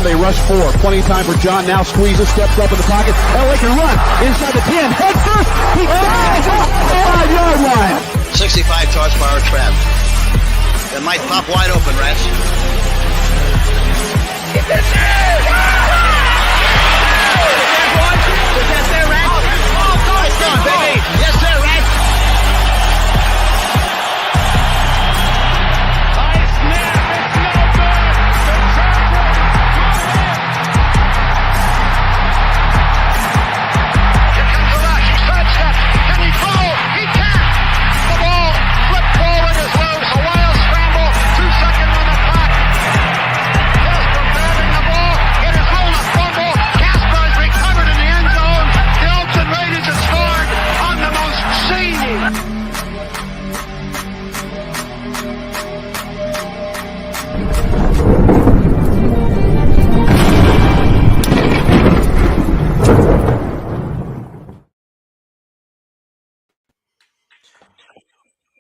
They rush four. Plenty of time for John. Now squeezes, steps up in the pocket. LA can run inside the 10. Head first. He dives off the 5-yard line. 65 horsepower trap. That might pop wide open, Rats. It's in there! Is that there, Rats? Nice going, baby. Yes, sir, Rats.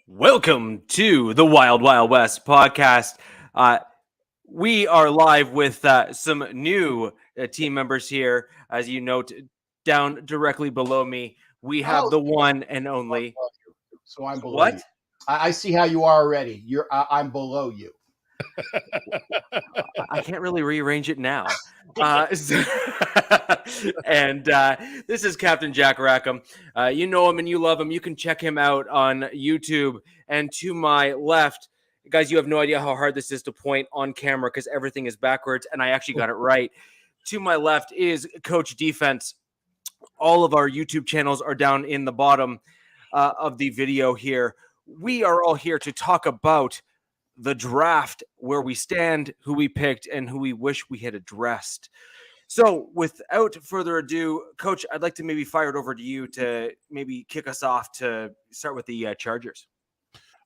Welcome to the Wild Wild West podcast. We are live with some new team members here. As you note, down directly below me, we have the one and only. So I'm below What? you. I see how you are already. I'm below you. I can't really rearrange it now. And this is Captain Jack Rackham. You know him and you love him. You can check him out on YouTube. And to my left, guys, you have no idea how hard this is to point on camera because everything is backwards, and I actually got it right. To my left is Coach Defense. All of our YouTube channels are down in the bottom of the video here. We are all here to talk about the draft, where we stand, who we picked, and who we wish we had addressed. So without further ado, Coach, I'd like to maybe fire it over to you to maybe kick us off to start with the Chargers.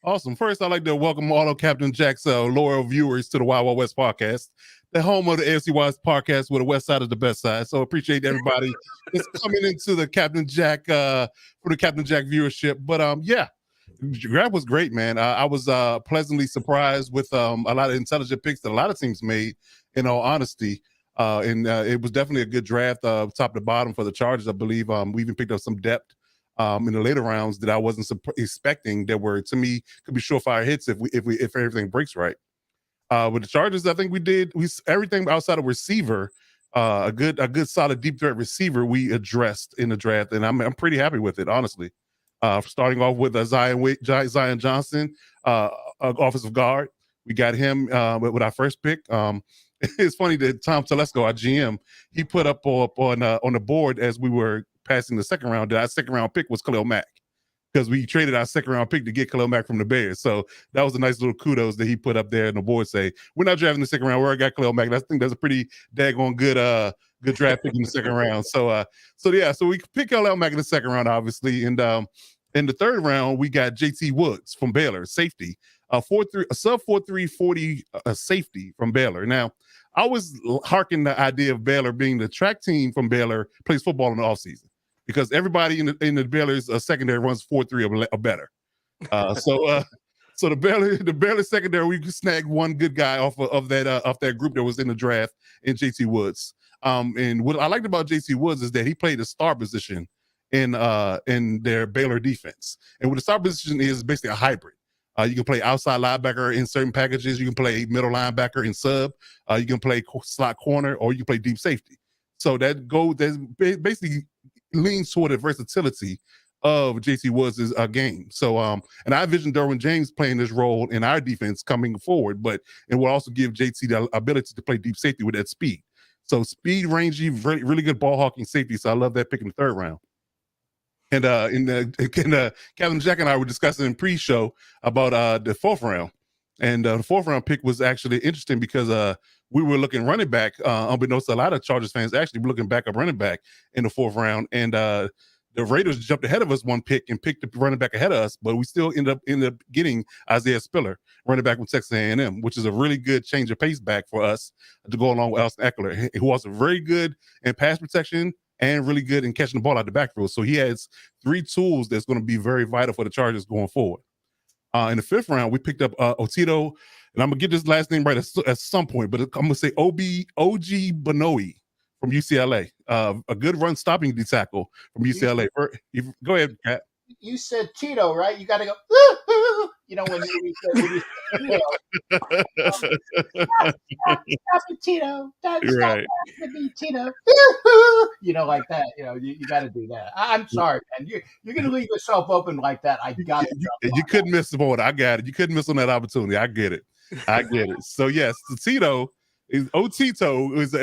Awesome. First, I'd like to welcome all of Captain Jack's loyal viewers to the Wild Wild West podcast, the home of the AFC West podcast, where the West side is the best side. So appreciate everybody that's coming into the Captain Jack for the Captain Jack viewership. But yeah, draft was great, man. I was pleasantly surprised with a lot of intelligent picks that a lot of teams made, in all honesty. And it was definitely a good draft, top to bottom for the Chargers. I believe we even picked up some depth in the later rounds that I wasn't expecting. That were, to me, could be surefire hits if everything breaks right. With the Chargers, I think we everything outside of receiver, a good solid deep threat receiver we addressed in the draft, and I'm pretty happy with it, honestly. Starting off with Zion Johnson, offensive guard. We got him with our first pick. It's funny that Tom Telesco, our GM, he put up on the board as we were passing the second round. Our second round pick was Khalil Mack, because we traded our second round pick to get Khalil Mack from the Bears. So that was a nice little kudos that he put up there on the board. Say, we're not drafting the second round. We already got Khalil Mack. I think that's a pretty daggone good draft pick in the second round. So we pick Khalil Mack in the second round, obviously. And in the third round, we got JT Woods from Baylor, safety, a sub 4.3 40 safety from Baylor. Now, I was harking the idea of Baylor being the track team from Baylor plays football in the offseason, because everybody in the Baylor's secondary runs 4.3 or better. So the Baylor secondary, we snagged one good guy off that group that was in the draft in JT Woods. And what I liked about JT Woods is that he played a star position in their Baylor defense. And what the star position is basically a hybrid. You can play outside linebacker in certain packages. You can play middle linebacker in sub. You can play slot corner, or you can play deep safety. So that basically leans toward the versatility of JT Woods' game. So and I envision Derwin James playing this role in our defense coming forward, but it will also give JT the ability to play deep safety with that speed. So speed, rangy, really, really good ball hawking safety. So I love that pick in the third round. And Captain Jack and I were discussing in pre-show about the fourth round. And the fourth round pick was actually interesting because we were looking running back, unbeknownst to a lot of Chargers fans, actually looking back up running back in the fourth round. And the Raiders jumped ahead of us one pick and picked the running back ahead of us, but we still ended up getting Isaiah Spiller, running back from Texas A&M, which is a really good change of pace back for us to go along with Austin Eckler, who was very good in pass protection and really good in catching the ball out the backfield. So he has three tools that's going to be very vital for the Chargers going forward. In the fifth round, we picked up Otito and I'm gonna get this last name right at some point, but I'm gonna say OG Banoe from UCLA. A good run stopping D tackle from UCLA. Go ahead, Pat. You said Tito, right? You got to go. You know when you Tito. Stop it, Tito. Stop Right. it, Tito. You know, like that. You know, you got to do that. I'm sorry, man. You're gonna leave yourself open like that. I got you couldn't miss the point. I got it. You couldn't miss on that opportunity. I get it. So yes, Tito is Otito is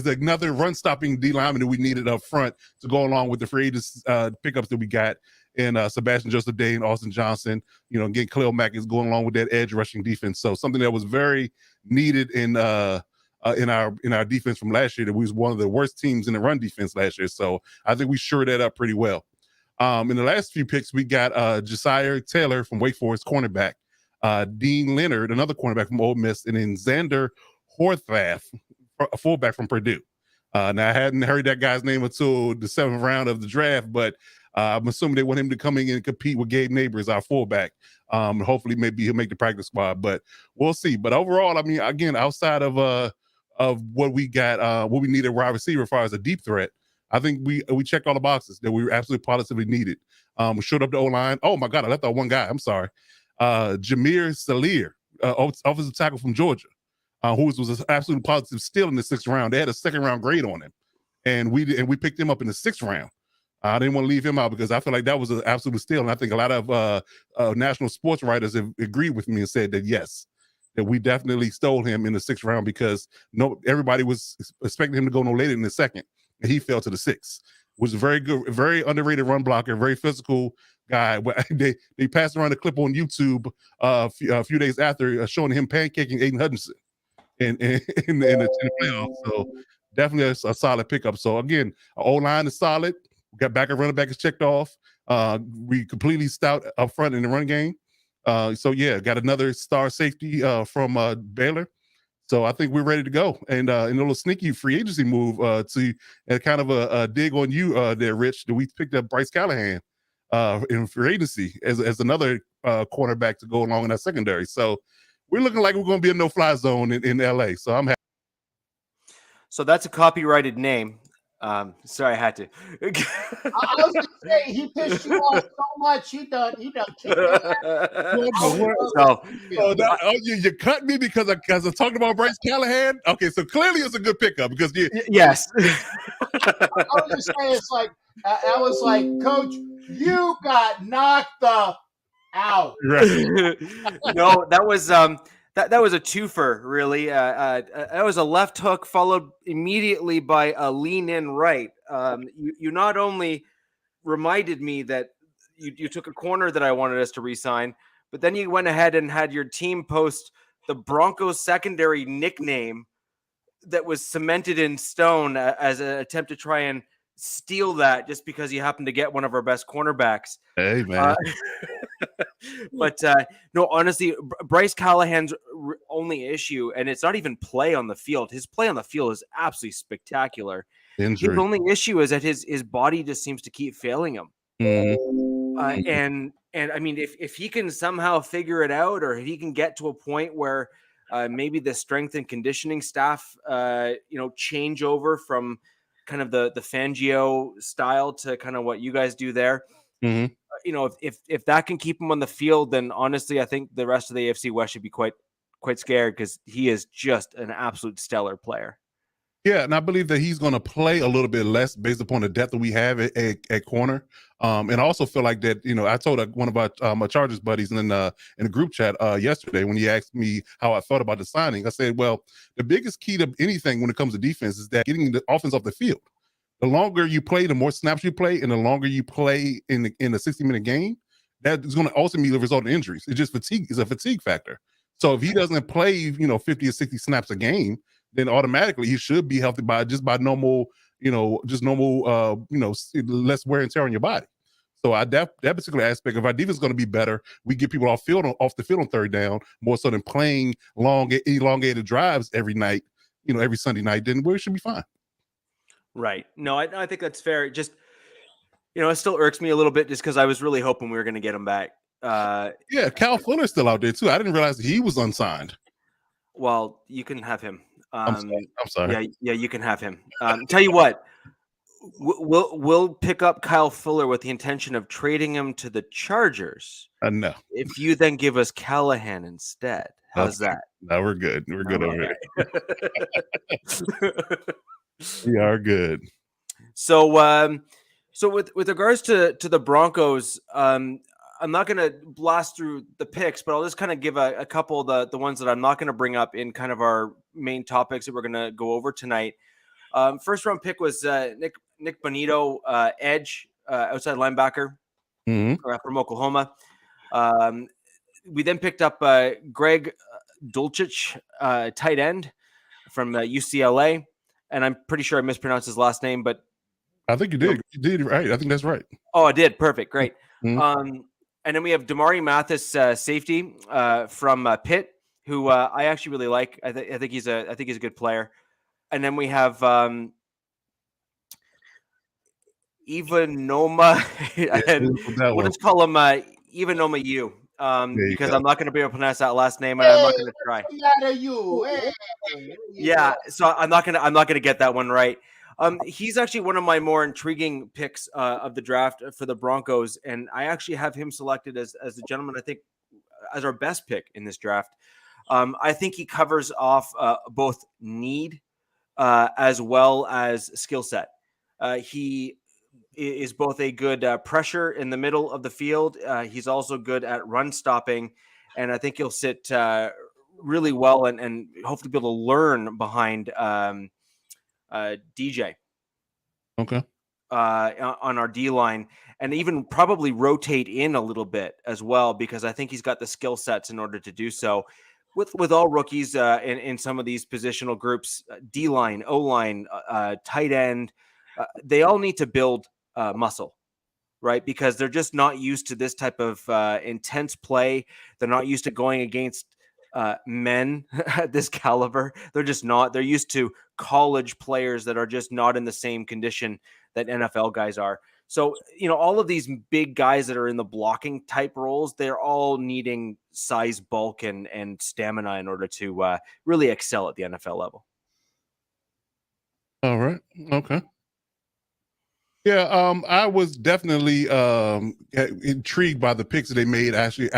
another run stopping D lineman that we needed up front to go along with the free agents pickups that we got. And Sebastian Joseph Day and Austin Johnson, you know, again, Khalil Mack is going along with that edge rushing defense. So something that was very needed in our defense from last year. That we was one of the worst teams in the run defense last year. So I think we shored that up pretty well. In the last few picks, we got Josiah Taylor from Wake Forest, cornerback, Dean Leonard, another cornerback from Ole Miss, and then Xander Horvath, a fullback from Purdue. Now I hadn't heard that guy's name until the 7th round of the draft, but I'm assuming they want him to come in and compete with Gabe Neighbors, our fullback. Hopefully, maybe he'll make the practice squad, but we'll see. But overall, I mean, again, outside of what we got, what we need a wide receiver as far as a deep threat, I think we checked all the boxes that we were absolutely positively needed. We showed up the O-line. Oh my God, I left out one guy. I'm sorry. Jameer Salier, offensive tackle from Georgia, who was an absolute positive steal in the 6th round. They had a 2nd round grade on him, and we picked him up in the 6th round. I didn't want to leave him out because I feel like that was an absolute steal. And I think a lot of national sports writers have agreed with me and said that, yes, that we definitely stole him in the 6th round because everybody was expecting him to go no later than the 2nd. And he fell to the 6th. Was a very good, very underrated run blocker, very physical guy. They passed around a clip on YouTube a few days after showing him pancaking Aiden Hutchinson in the playoffs. So definitely a solid pickup. So again, our O-line is solid. We got back and running back is checked off. We completely stout up front in the run game. So yeah, got another star safety from Baylor. So I think we're ready to go. And in a little sneaky free agency move to kind of a dig on you there, Rich, that we picked up Bryce Callahan in free agency as another cornerback to go along in our secondary. So we're looking like we're going to be a no-fly zone in LA. So I'm happy. So that's a copyrighted name. Sorry, I had to. I was gonna say he pissed you off so much. You done kicked You cut me because I talked about Bryce Callahan. Okay, so clearly it's a good pickup because yes. I was just saying, it's like I was like, Coach, you got knocked out. Right. No, that was that was a twofer, really. That was a left hook followed immediately by a lean in right. You not only reminded me that you took a corner that I wanted us to re-sign, but then you went ahead and had your team post the Broncos secondary nickname that was cemented in stone as an attempt to try and steal that just because you happened to get one of our best cornerbacks. Hey, man. But no, honestly, Bryce Callahan's only issue, and it's not even play on the field. His play on the field is absolutely spectacular. Injury. His only issue is that his body just seems to keep failing him. Mm-hmm. And I mean, if he can somehow figure it out, or if he can get to a point where maybe the strength and conditioning staff, change over from kind of the Fangio style to kind of what you guys do there. Mm-hmm. If that can keep him on the field, then honestly, I think the rest of the AFC West should be quite scared because he is just an absolute stellar player. Yeah, and I believe that he's going to play a little bit less based upon the depth that we have at corner. And I also feel like that, I told one of our Chargers buddies in the group chat yesterday when he asked me how I felt about the signing. I said, well, the biggest key to anything when it comes to defense is that getting the offense off the field. The longer you play, the more snaps you play, and the longer you play in a 60-minute game, that is going to ultimately result in injuries. It's just fatigue. It's a fatigue factor. So if he doesn't play, 50 or 60 snaps a game, then automatically he should be healthy by normal, less wear and tear on your body. So that particular aspect of our defense is going to be better. We get people off the field on 3rd down more so than playing long, elongated drives every night, every Sunday night. Then we should be fine. Right. No, I think that's fair. It just, it still irks me a little bit just because I was really hoping we were going to get him back. Yeah, Cal Fuller's still out there too. I didn't realize he was unsigned. Well, you can have him. I'm sorry. Yeah, you can have him. Tell you what, we'll pick up Kyle Fuller with the intention of trading him to the Chargers. No. If you then give us Callahan instead, how's that? No, we're good. We're good over Right. We are good. So, so with regards to the Broncos, I'm not going to blast through the picks, but I'll just kind of give a couple of the ones that I'm not going to bring up in kind of our main topics that we're going to go over tonight. First round pick was Nick Bonito, edge, outside linebacker from Oklahoma. We then picked up Greg Dulcich, tight end from UCLA. And I'm pretty sure I mispronounced his last name, but I think you did. You did right. I think that's right. Oh, I did. Perfect. Great. And then we have Damari Mathis, safety from Pitt, who I actually really like. I think he's a good player. And then we have Ivanoma, and let's call him Ivanoma U, because I'm not going to be able to pronounce that last name, and I'm not going to try. Yeah, so I'm not gonna get that one right. He's actually one of my more intriguing picks of the draft for the Broncos, and I actually have him selected as the gentleman I think as our best pick in this draft. I think he covers off both need as well as skill set. He is both a good pressure in the middle of the field. He's also good at run stopping, and I think he'll sit really well and hopefully be able to learn behind DJ. Okay. On our D line, and even probably rotate in a little bit as well, because I think he's got the skill sets in order to do so. With all rookies in some of these positional groups, D line, O line, tight end, they all need to build muscle, right? Because they're just not used to this type of intense play. They're not used to going against men at this caliber. They're just not. They're used to college players that are just not in the same condition that NFL guys are. So, all of these big guys that are in the blocking type roles, they're all needing size, bulk, and stamina in order to really excel at the NFL level. All right. Okay. Yeah, I was definitely intrigued by the picks that they made actually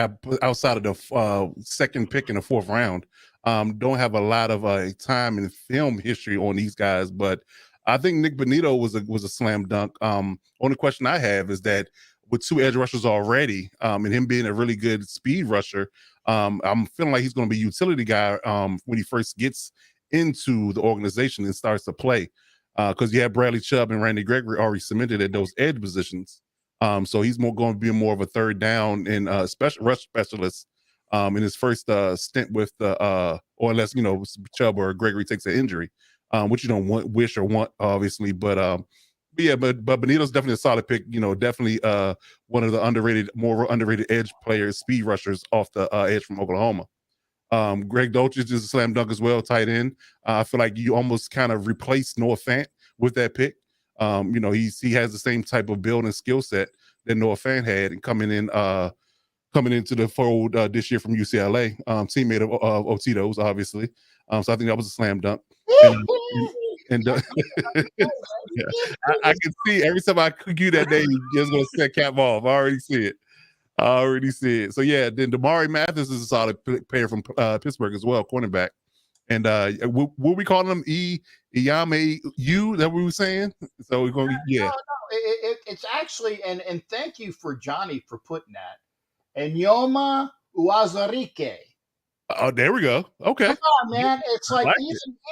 outside of the second pick in the fourth round. Don't have a lot of time in film history on these guys, but I think Nick Bonito was a slam dunk. Only question I have is that with two edge rushers already, and him being a really good speed rusher, I'm feeling like he's going to be a utility guy when he first gets into the organization and starts to play. Because you have Bradley Chubb and Randy Gregory already cemented at those edge positions. So he's going to be more of a third down and special rush specialist in his first stint with or unless, Chubb or Gregory takes an injury, which you don't wish or want, obviously. But Bonito's definitely a solid pick. Definitely one of the more underrated edge players, speed rushers off the edge from Oklahoma. Greg Dulcich is a slam dunk as well, tight end. I feel like you almost kind of replaced Noah Fant with that pick. He has the same type of build and skill set that Noah Fant had, and coming into the fold this year from UCLA, teammate of Otito's, obviously. So I think that was a slam dunk. And yeah, I can see every time I cook you that day, you're just gonna set Cap off. I already see it. So yeah, then Damari Mathis is a solid player from Pittsburgh as well, cornerback. And what we calling him? Iyame U? That what we were saying? So we're going. Yeah. No, it's actually, and thank you for Johnny for putting that. Enyoma Uwazurike. Oh, there we go. Okay. Come on, man. It's like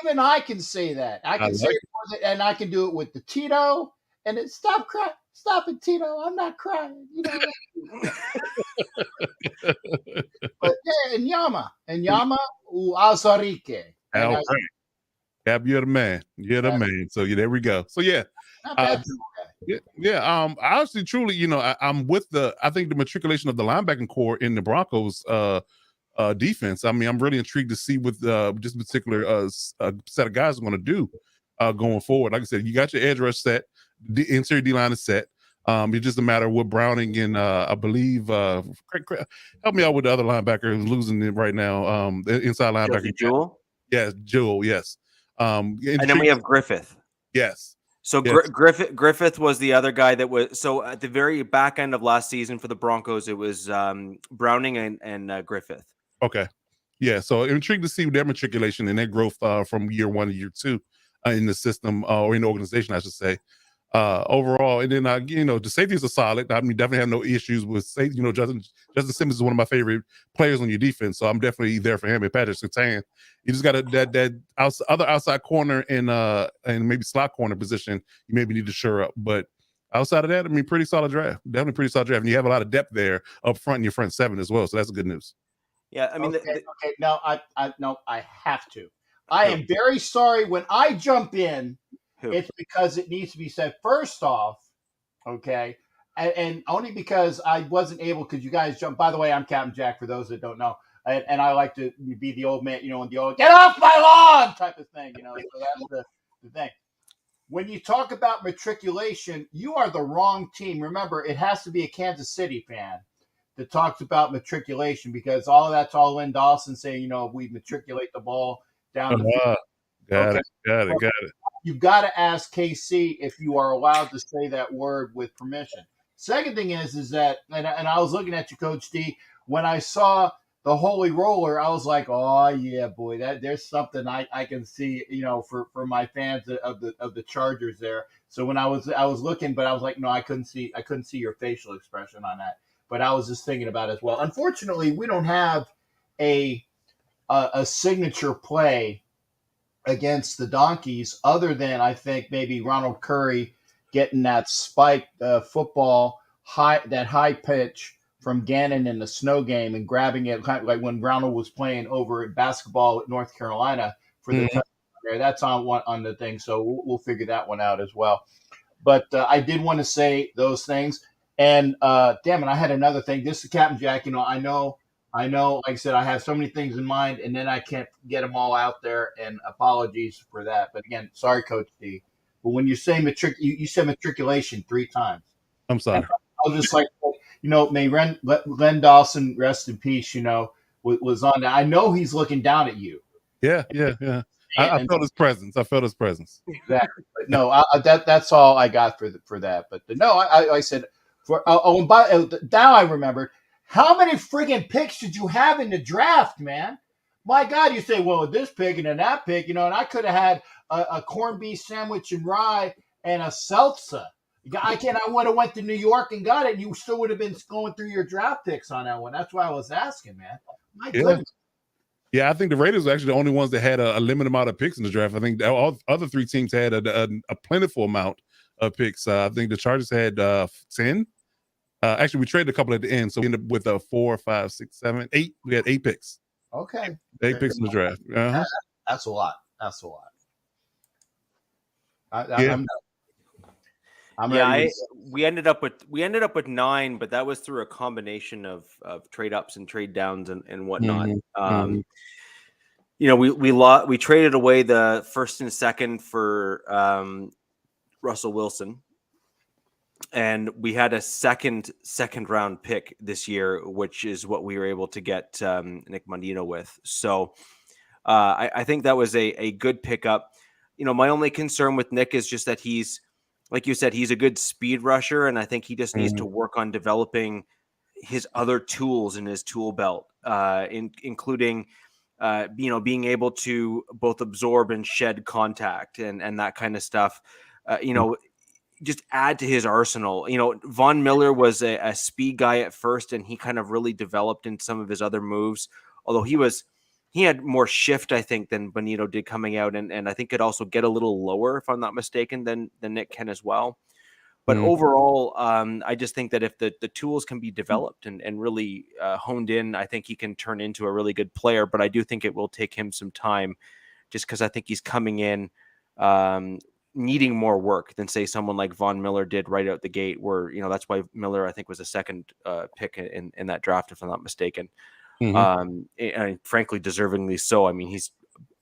even I can say that. I can say it, and I can do it with the Tito. And it stop crying. Stop it, Tito. I'm not crying. But yeah, Enyoma Uwazurike. All right. Gab, you're the man. So yeah, there we go. So yeah. I actually truly, I'm with I think the matriculation of the linebacking core in the Broncos defense. I mean, I'm really intrigued to see what this particular set of guys are going to do going forward. Like I said, you got your edge rush set, the interior D line is set. It's just a matter of what Browning and I believe help me out with the other linebacker who's losing it right now. The inside linebacker. Jewel? Yes, Jewel, yes. And then we have Griffith. Yes. So yes. Griffith was the other guy that was so at the very back end of last season for the Broncos, it was Browning and Griffith. Okay. Yeah, so intrigued to see their matriculation and their growth from year 1 to year 2 in the system or in the organization, I should say. Overall, and then the safeties are solid. I mean, definitely have no issues with safety. Justin Simmons is one of my favorite players on your defense, so I'm definitely there for him. And Patrick Surtain, you just got that other outside corner and maybe slot corner position you maybe need to shore up. But outside of that, I mean, pretty solid draft. Definitely pretty solid draft, and you have a lot of depth there up front in your front seven as well. So that's good news. Yeah, I mean, okay. No, I have to. I am very sorry when I jump in. It's because it needs to be said first off, okay, and only because I wasn't able, because you guys jumped. By the way, I'm Captain Jack for those that don't know, and I like to be the old man, and the old "get off my lawn" type of thing, So that's the thing. When you talk about matriculation, you are the wrong team. Remember, it has to be a Kansas City fan that talks about matriculation, because all that's all Lynn Dawson saying, we matriculate the ball down the field. Got it. You've got to ask KC if you are allowed to say that word with permission. Second thing is that, and I was looking at you, Coach D, when I saw the Holy Roller, I was like, oh yeah, boy, there's something I can see, for my fans of the Chargers there. So when I was looking, but I was like, no, I couldn't see your facial expression on that. But I was just thinking about it as well. Unfortunately, we don't have a signature play against the Donkeys, other than I think maybe Ronald Curry getting that spike football that high pitch from Gannon in the snow game and grabbing it, kind of like when Ronald was playing over at basketball at North Carolina for the touchdown there. That's on the thing, so we'll figure that one out as well. But I did want to say those things, and damn it, I had another thing. This is Captain Jack. I know. Like I said, I have so many things in mind, and then I can't get them all out there, and apologies for that. But again, sorry, Coach D. But when you say you said matriculation 3 times. I'm sorry. I was just like, may Len Dawson rest in peace, was on that. I know he's looking down at you. Yeah. I felt his presence. Exactly. But no, that's all I got for that. But no, I said, now I remembered. How many friggin' picks did you have in the draft, man? My God, you say, well, this pick and then that pick, and I could have had a corned beef sandwich and rye and a seltzer. I would have went to New York and got it, and you still would have been going through your draft picks on that one. That's why I was asking, man. My goodness. Yeah, I think the Raiders were actually the only ones that had a limited amount of picks in the draft. I think all other 3 teams had a plentiful amount of picks. I think the Chargers had 10. Actually, we traded a couple at the end, so we ended up with 4, 5, 6, 7, 8. We had 8 picks. Okay, 8 picks in the draft. That's a lot. We ended up with 9, but that was through a combination of trade ups and trade downs and whatnot. We traded away the first and second for Russell Wilson. And we had a second round pick this year, which is what we were able to get Nick Mondino with. So I think that was a good pickup. My only concern with Nick is just that he's, like you said, he's a good speed rusher. And I think he just needs to work on developing his other tools in his tool belt, including, being able to both absorb and shed contact and that kind of stuff. Just add to his arsenal. Von Miller was a speed guy at first, and he kind of really developed in some of his other moves, although he had more shift, I think, than Bonito did coming out, and I think could also get a little lower, if I'm not mistaken, than Nick can as well. But overall, I just think that if the tools can be developed and really honed in, I think he can turn into a really good player. But I do think it will take him some time, just because I think he's coming in needing more work than, say, someone like Von Miller did right out the gate, where, that's why Miller, I think, was a second pick in that draft, if I'm not mistaken. And frankly, deservingly so. I mean, he's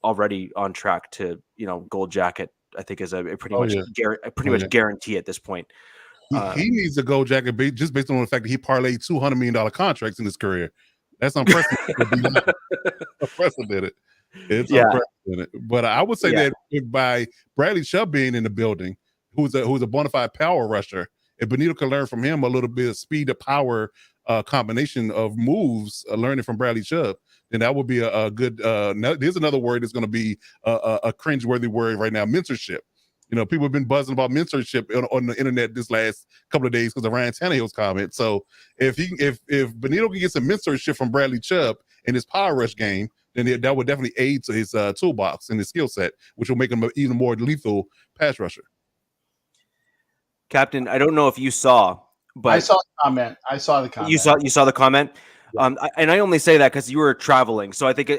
already on track to, gold jacket, I think, is a pretty much guarantee at this point. He needs to go, Jack, just based on the fact that he parlayed $200 million contracts in his career. That's unprecedented. Unprecedented. It's unprecedented. But I would say that by Bradley Chubb being in the building, who's a bona fide power rusher, if Benito can learn from him a little bit of speed to power combination of moves, learning from Bradley Chubb, then that would be a good. There's another word that's going to be a cringeworthy word right now: mentorship. People have been buzzing about mentorship on the internet this last couple of days because of Ryan Tannehill's comment. So if Benito can get some mentorship from Bradley Chubb in his power rush game, then that would definitely aid to his toolbox and his skill set, which will make him an even more lethal pass rusher. Captain, I don't know if you saw, but I saw the comment. You saw the comment. Yeah. And I only say that because you were traveling. So I think,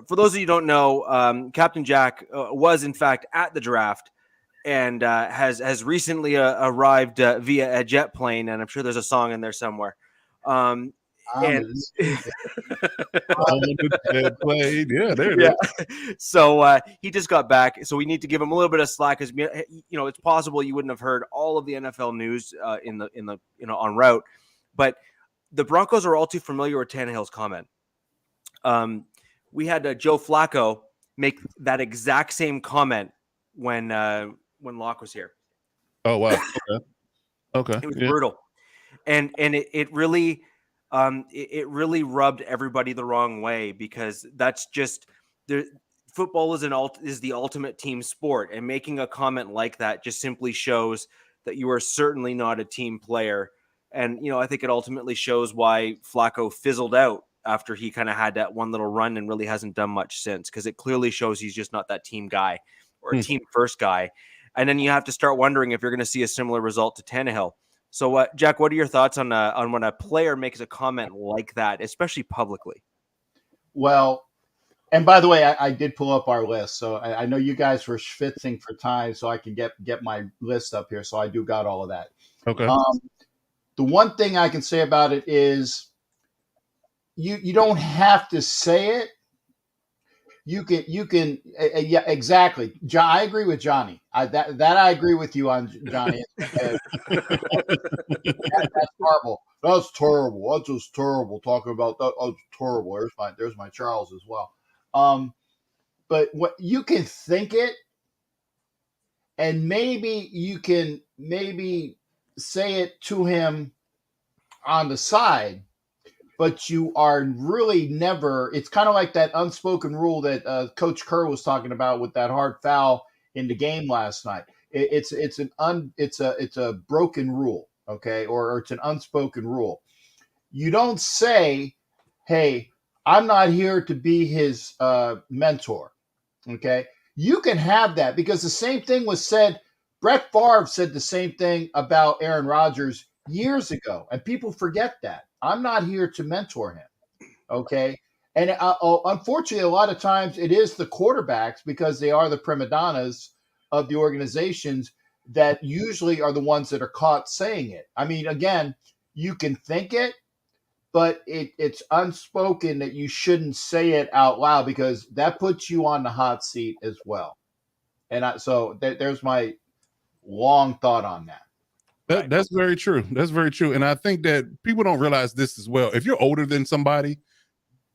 for those of you who don't know, Captain Jack was in fact at the draft and has recently arrived via a jet plane, and I'm sure there's a song in there somewhere. So he just got back, so we need to give him a little bit of slack because it's possible you wouldn't have heard all of the NFL news in the en route, but the Broncos are all too familiar with Tannehill's comment. We had Joe Flacco make that exact same comment when Locke was here. Oh wow! Okay. It was brutal, and it really. It really rubbed everybody the wrong way because that's just football is the ultimate team sport, and making a comment like that just simply shows that you are certainly not a team player. And I think it ultimately shows why Flacco fizzled out after he kind of had that one little run and really hasn't done much since, because it clearly shows he's just not that team guy or a team first guy. And then you have to start wondering if you're going to see a similar result to Tannehill. So, Jack, what are your thoughts on when a player makes a comment like that, especially publicly? Well, and by the way, I did pull up our list, so I know you guys were schwitzing for time, so I can get my list up here. So I do got all of that. Okay. The one thing I can say about it is, you don't have to say it. You can yeah, exactly. I agree with Johnny. That I agree with you on, Johnny. That's horrible. That's terrible. That's just terrible. Talking about that. Oh, terrible. There's my Charles as well. But what you can think it, and maybe you can say it to him on the side. But you are really never. It's kind of like that unspoken rule that Coach Kerr was talking about with that hard foul in the game last night. It's a broken rule, okay, or it's an unspoken rule. You don't say, "Hey, I'm not here to be his mentor." Okay, you can have that because the same thing was said. Brett Favre said the same thing about Aaron Rodgers years ago, and people forget that. I'm not here to mentor him, okay? And unfortunately, a lot of times it is the quarterbacks, because they are the prima donnas of the organizations, that usually are the ones that are caught saying it. I mean, again, you can think it, but it's unspoken that you shouldn't say it out loud because that puts you on the hot seat as well. And so there's my long thought on that. That's very true. That's very true. And I think that people don't realize this as well. If you're older than somebody,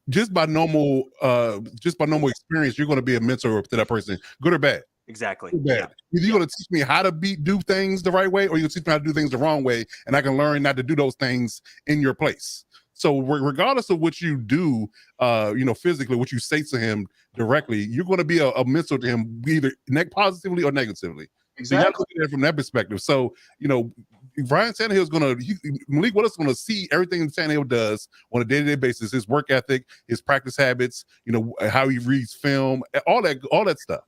just by normal experience, you're going to be a mentor to that person, good or bad. Exactly. Good, bad. Either you're going to teach me how to do things the right way, or you're going to teach me how to do things the wrong way, and I can learn not to do those things in your place. So regardless of what you do, physically, what you say to him directly, you're going to be a mentor to him, either positively or negatively. Exactly. So you have to look at it from that perspective. So, Ryan Tannehill is Malik Willis is going to see everything Tannehill does on a day-to-day basis, his work ethic, his practice habits, how he reads film, all that stuff.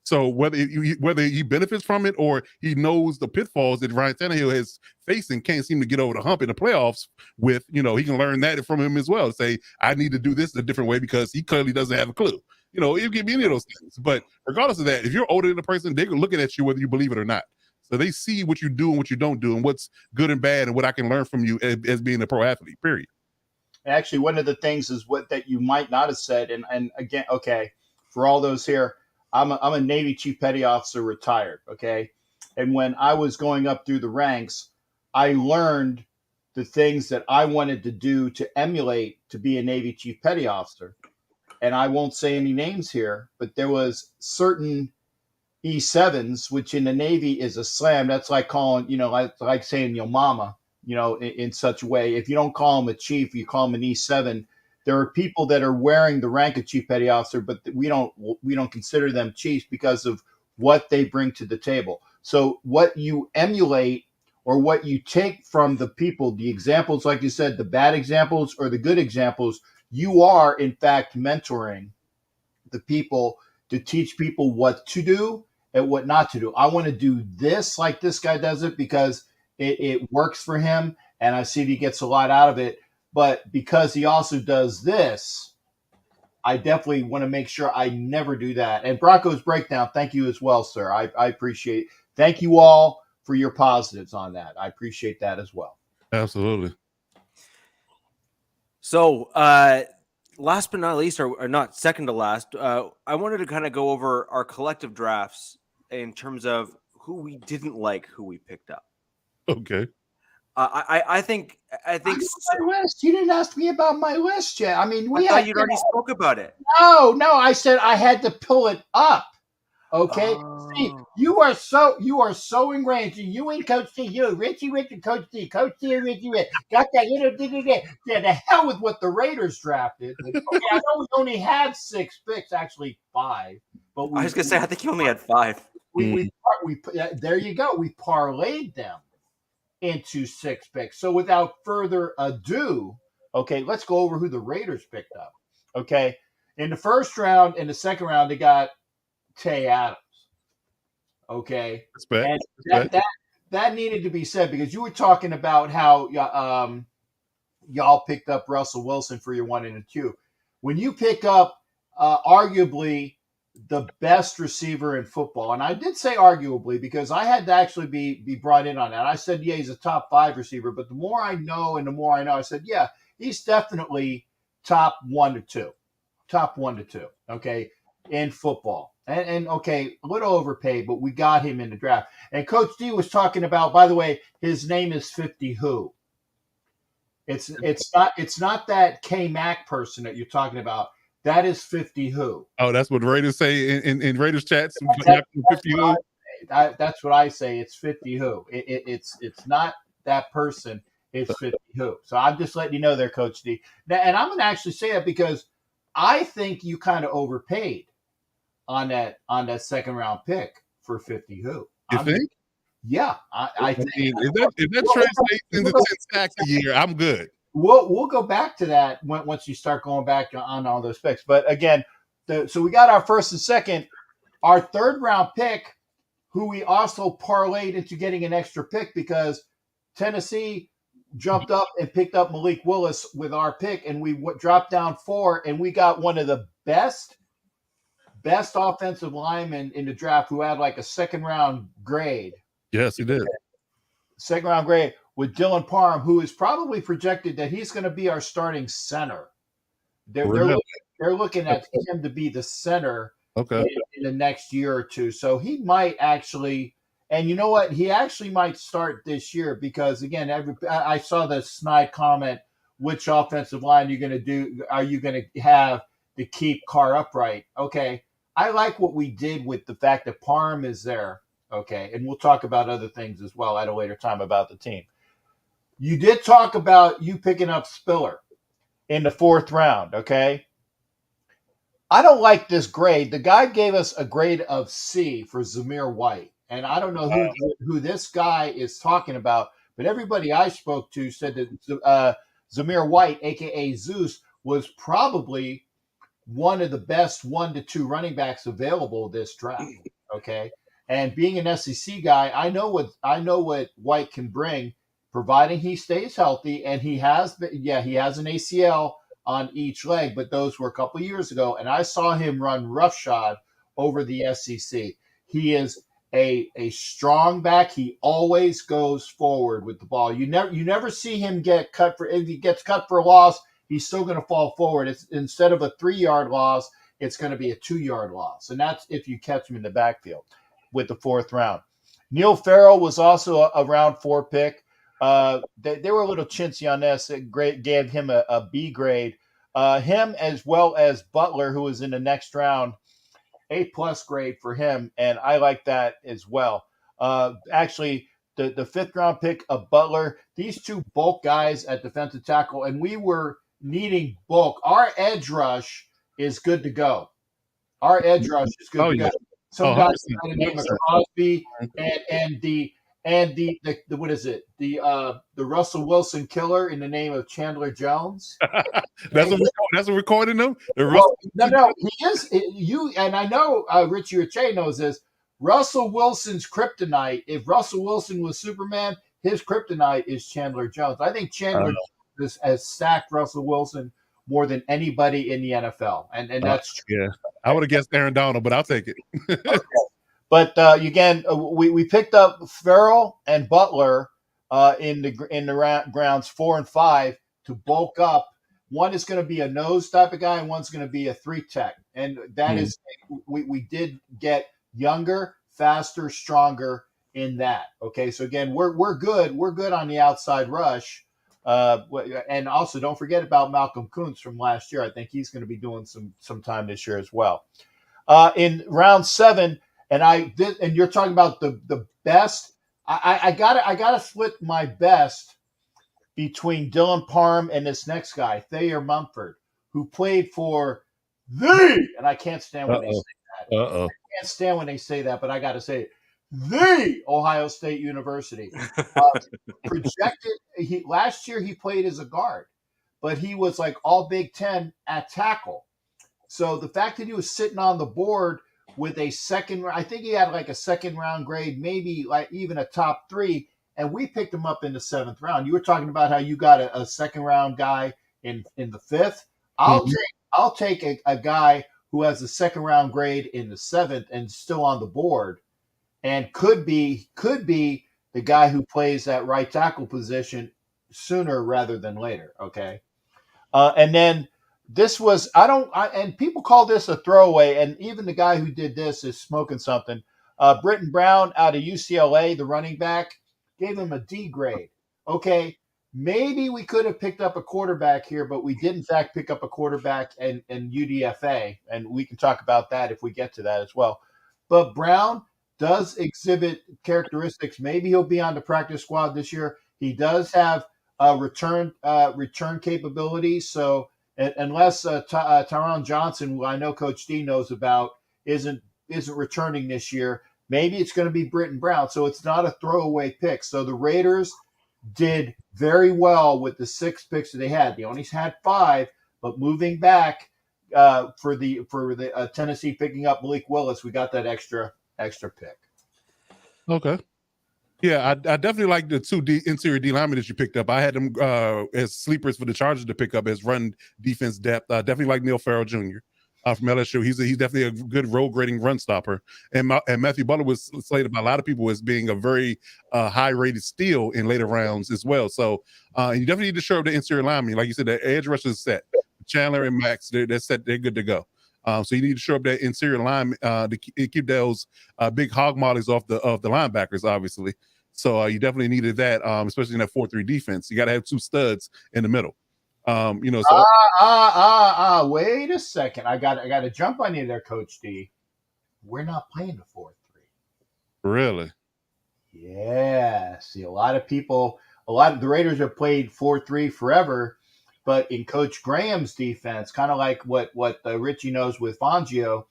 So whether he benefits from it or he knows the pitfalls that Ryan Tannehill is facing, can't seem to get over the hump in the playoffs with, he can learn that from him as well. Say, I need to do this a different way because he clearly doesn't have a clue. It could be any of those things. But regardless of that, if you're older than the person, they're looking at you whether you believe it or not. So they see what you do and what you don't do and what's good and bad and what I can learn from you as being a pro athlete, period. Actually, one of the things is that you might not have said, and again, okay, for all those here, I'm a Navy Chief Petty Officer, retired, okay? And when I was going up through the ranks, I learned the things that I wanted to do to emulate to be a Navy Chief Petty Officer. And I won't say any names here, but there was certain E7s, which in the Navy is a slam. That's like calling, like saying your mama, in such a way. If you don't call him a chief, you call him an E7. There are people that are wearing the rank of Chief Petty Officer, but we don't consider them chiefs because of what they bring to the table. So what you emulate or what you take from the people, the examples, like you said, the bad examples or the good examples, you are in fact mentoring the people to teach people what to do and what not to do. I want to do this like this guy does it because it works for him and I see that he gets a lot out of it. But because he also does this, I definitely want to make sure I never do that. And Broncos Breakdown, thank you as well, sir. I appreciate it. Thank you all for your positives on that. I appreciate that as well. Absolutely. So, last but not least, or not second to last, I wanted to kind of go over our collective drafts in terms of who we didn't like, who we picked up. Okay. I think my list. You didn't ask me about my list yet. I mean, I thought you'd already spoke about it. No, I said I had to pull it up. Okay. Oh. See, you are so ingrained. You ain't Coach D. You Richie, Coach D, Richie. Got that? Yeah, the hell with what the Raiders drafted. Okay, I know we only had 6 picks, actually 5. But I was gonna say I think you only had 5. We there you go. We parlayed them into 6 picks. So without further ado, okay, let's go over who the Raiders picked up. Okay, in the first round and the second round, they got Tay Adams. Okay, Respect. And that needed to be said because you were talking about how y'all picked up Russell Wilson for your 1 and 2. When you pick up arguably the best receiver in football, and I did say arguably because I had to actually be brought in on that. I said, yeah, he's a top 5 receiver, but the more I know and the more I know, I said, yeah, he's definitely top 1 to 2. Top 1 to 2, okay, in football. And okay, a little overpaid, but we got him in the draft. And Coach D was talking about, by the way, his name is 50 Who. It's not that K-Mac person that you're talking about. That is 50 Who. Oh, that's what Raiders say in Raiders chats. That's what I say. It's 50 Who. It's not that person. It's 50 Who. So I'm just letting you know there, Coach D. Now, and I'm going to actually say that because I think you kind of overpaid on that second round pick for 50 Who. You think? Yeah, I think if that translates into 10 sacks a year, I'm good. We'll go back to that once you start going back on all those picks. But again, so we got our first and second. Our third round pick, who we also parlayed into getting an extra pick because Tennessee jumped up and picked up Malik Willis with our pick, and we dropped down 4, and we got one of the best offensive linemen in the draft who had like a second round grade. Yes, he did. Second round grade with Dylan Parham, who is probably projected that he's going to be our starting center. They're looking at him to be the center in the next year or two. So he might actually, and you know what? He actually might start this year because, again, I saw the snide comment, which offensive line are you going to have to keep Carr upright? Okay. I like what we did with the fact that Parham is there. Okay. And we'll talk about other things as well at a later time about the team. You did talk about you picking up Spiller in the 4th round. Okay. I don't like this grade. The guy gave us a grade of C for Zamir White. And I don't know who this guy is talking about, but everybody I spoke to said that Zamir White, a.k.a. Zeus, was probably one of the best 1 to 2 running backs available this draft. Okay. And being an SEC guy, I know what White can bring, providing he stays healthy. And he has an ACL on each leg, but those were a couple of years ago. And I saw him run roughshod over the SEC. He is a strong back. He always goes forward with the ball. You never see him get cut if he gets cut for a loss, he's still going to fall forward. It's instead of a 3-yard loss, it's going to be a 2-yard loss. And that's if you catch him in the backfield with the 4th round. Neil Farrell was also a round 4 pick. They were a little chintzy on this. It gave him a B grade. Him as well as Butler, who was in the next round, A+ grade for him, and I like that as well. Actually, the 5th round pick of Butler, these two bulk guys at defensive tackle, and we were needing bulk. Our edge rush is good to go. Our edge rush is good to go. Some guys by the name of Crosby and the what is it? The Russell Wilson killer in the name of Chandler Jones. That's a recording them. No, he is you, and I know Richie Riche knows this. Russell Wilson's kryptonite. If Russell Wilson was Superman, his kryptonite is Chandler Jones. I think Chandler Jones has sacked Russell Wilson more than anybody in the NFL, and that's true. Yeah. I would have guessed Aaron Donald, but I'll take it. Okay. But again, we picked up Farrell and Butler in the rounds 4 and 5 to bulk up. One is going to be a nose type of guy, and one's going to be a 3 tech. And that is we did get younger, faster, stronger in that. Okay, so again, we're good. We're good on the outside rush. And also don't forget about Malcolm Kuntz from last year. I think he's going to be doing some time this year as well. In round 7. And you're talking about the best. I gotta split my best between Dylan Parham and this next guy, Thayer Mumford, who played for and I can't stand when they say that. I can't stand when they say that, but I gotta say it. The Ohio State University. Projected last year he played as a guard, but he was like all Big Ten at tackle. So the fact that he was sitting on the board with a second, I think he had like a 2nd round grade, maybe like even a top 3, and we picked him up in the 7th round. You were talking about how you got a 2nd round guy in the 5th. I'll take a guy who has a 2nd round grade in the 7th and still on the board, and could be the guy who plays that right tackle position sooner rather than later. Okay, and then. This was and people call this a throwaway, and even the guy who did this is smoking something. Britton Brown out of UCLA, the running back, gave him a D grade. Okay, maybe we could have picked up a quarterback here, but we did in fact pick up a quarterback in UDFA, and we can talk about that if we get to that as well. But Brown does exhibit characteristics. Maybe he'll be on the practice squad this year. He does have return capabilities, so. Unless Tyron Johnson, who I know Coach D knows about, isn't returning this year, maybe it's going to be Britton Brown. So it's not a throwaway pick. So the Raiders did very well with the 6 picks that they had. They only had 5, but moving back for the Tennessee picking up Malik Willis, we got that extra pick. Okay. Yeah, I definitely like the 2 interior D linemen that you picked up. I had them as sleepers for the Chargers to pick up as run defense depth. I definitely like Neil Farrell Jr. From LSU. He's definitely a good road grading run stopper. And Matthew Butler was slated by a lot of people as being a very high rated steal in later rounds as well. So you definitely need to show up the interior linemen. Like you said, the edge rush is set. Chandler and Max, they're set. They're good to go. So you need to show up that interior line to keep those big hog mollies off the linebackers, obviously. So you definitely needed that, especially in that 4-3 defense. You got to have 2 studs in the middle. So wait a second. I got to jump on you there, Coach D. We're not playing the 4-3. Really? Yeah. See, a lot of the Raiders have played 4-3 forever, but in Coach Graham's defense, kind of like what Richie knows with Fangio,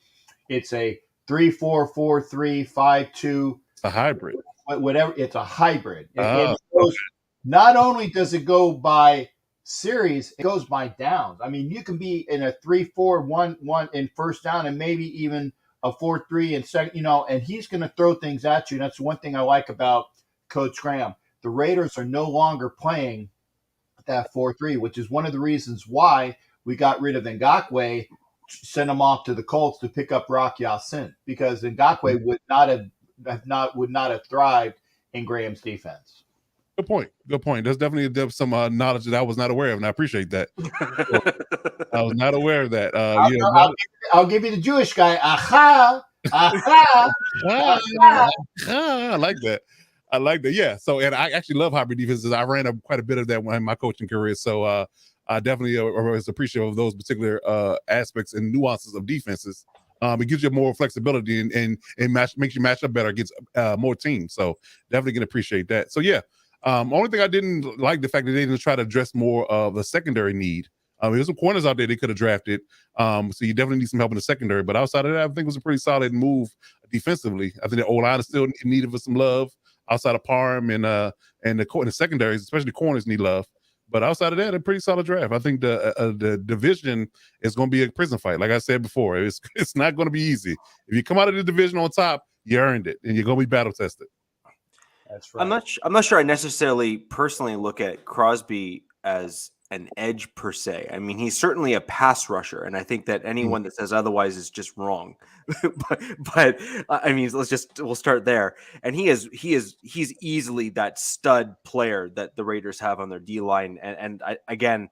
it's a 3-4-4-3, 5-2. It's a hybrid. Whatever, it's a hybrid. It goes, not only does it go by series, it goes by downs. I mean, you can be in a 3-4-1 in first down and maybe even a 4-3 in second, and he's going to throw things at you. And that's one thing I like about Coach Graham. The Raiders are no longer playing that 4-3, which is one of the reasons why we got rid of Ngakoue, sent him off to the Colts to pick up Rock Ya-Sin, because Ngakoue would not have thrived in Graham's defense. Good point. There's definitely some knowledge that I was not aware of, and I appreciate that. I was not aware of that. I'll give you the Jewish guy. Aha! Aha! I like that. I like that. Yeah. So, and I actually love hybrid defenses. I ran quite a bit of that in my coaching career. So, I definitely was appreciative of those particular aspects and nuances of defenses. It gives you more flexibility and makes you match up better against more teams. So definitely can appreciate that. So yeah, only thing I didn't like the fact that they didn't try to address more of the secondary need. There's some corners out there they could have drafted. So you definitely need some help in the secondary. But outside of that, I think it was a pretty solid move defensively. I think the O-line is still needed for some love outside of Parham and the secondaries, especially the corners need love. But outside of that, a pretty solid draft. I think the division is going to be a prison fight. Like I said before, it's not going to be easy. If you come out of the division on top, you earned it, and you're going to be battle tested. That's right. I'm not sure I necessarily personally look at Crosby as an edge per se. I mean, he's certainly a pass rusher, and I think that anyone that says otherwise is just wrong. but I mean, we'll start there. And he's easily that stud player that the Raiders have on their D line. And I, again,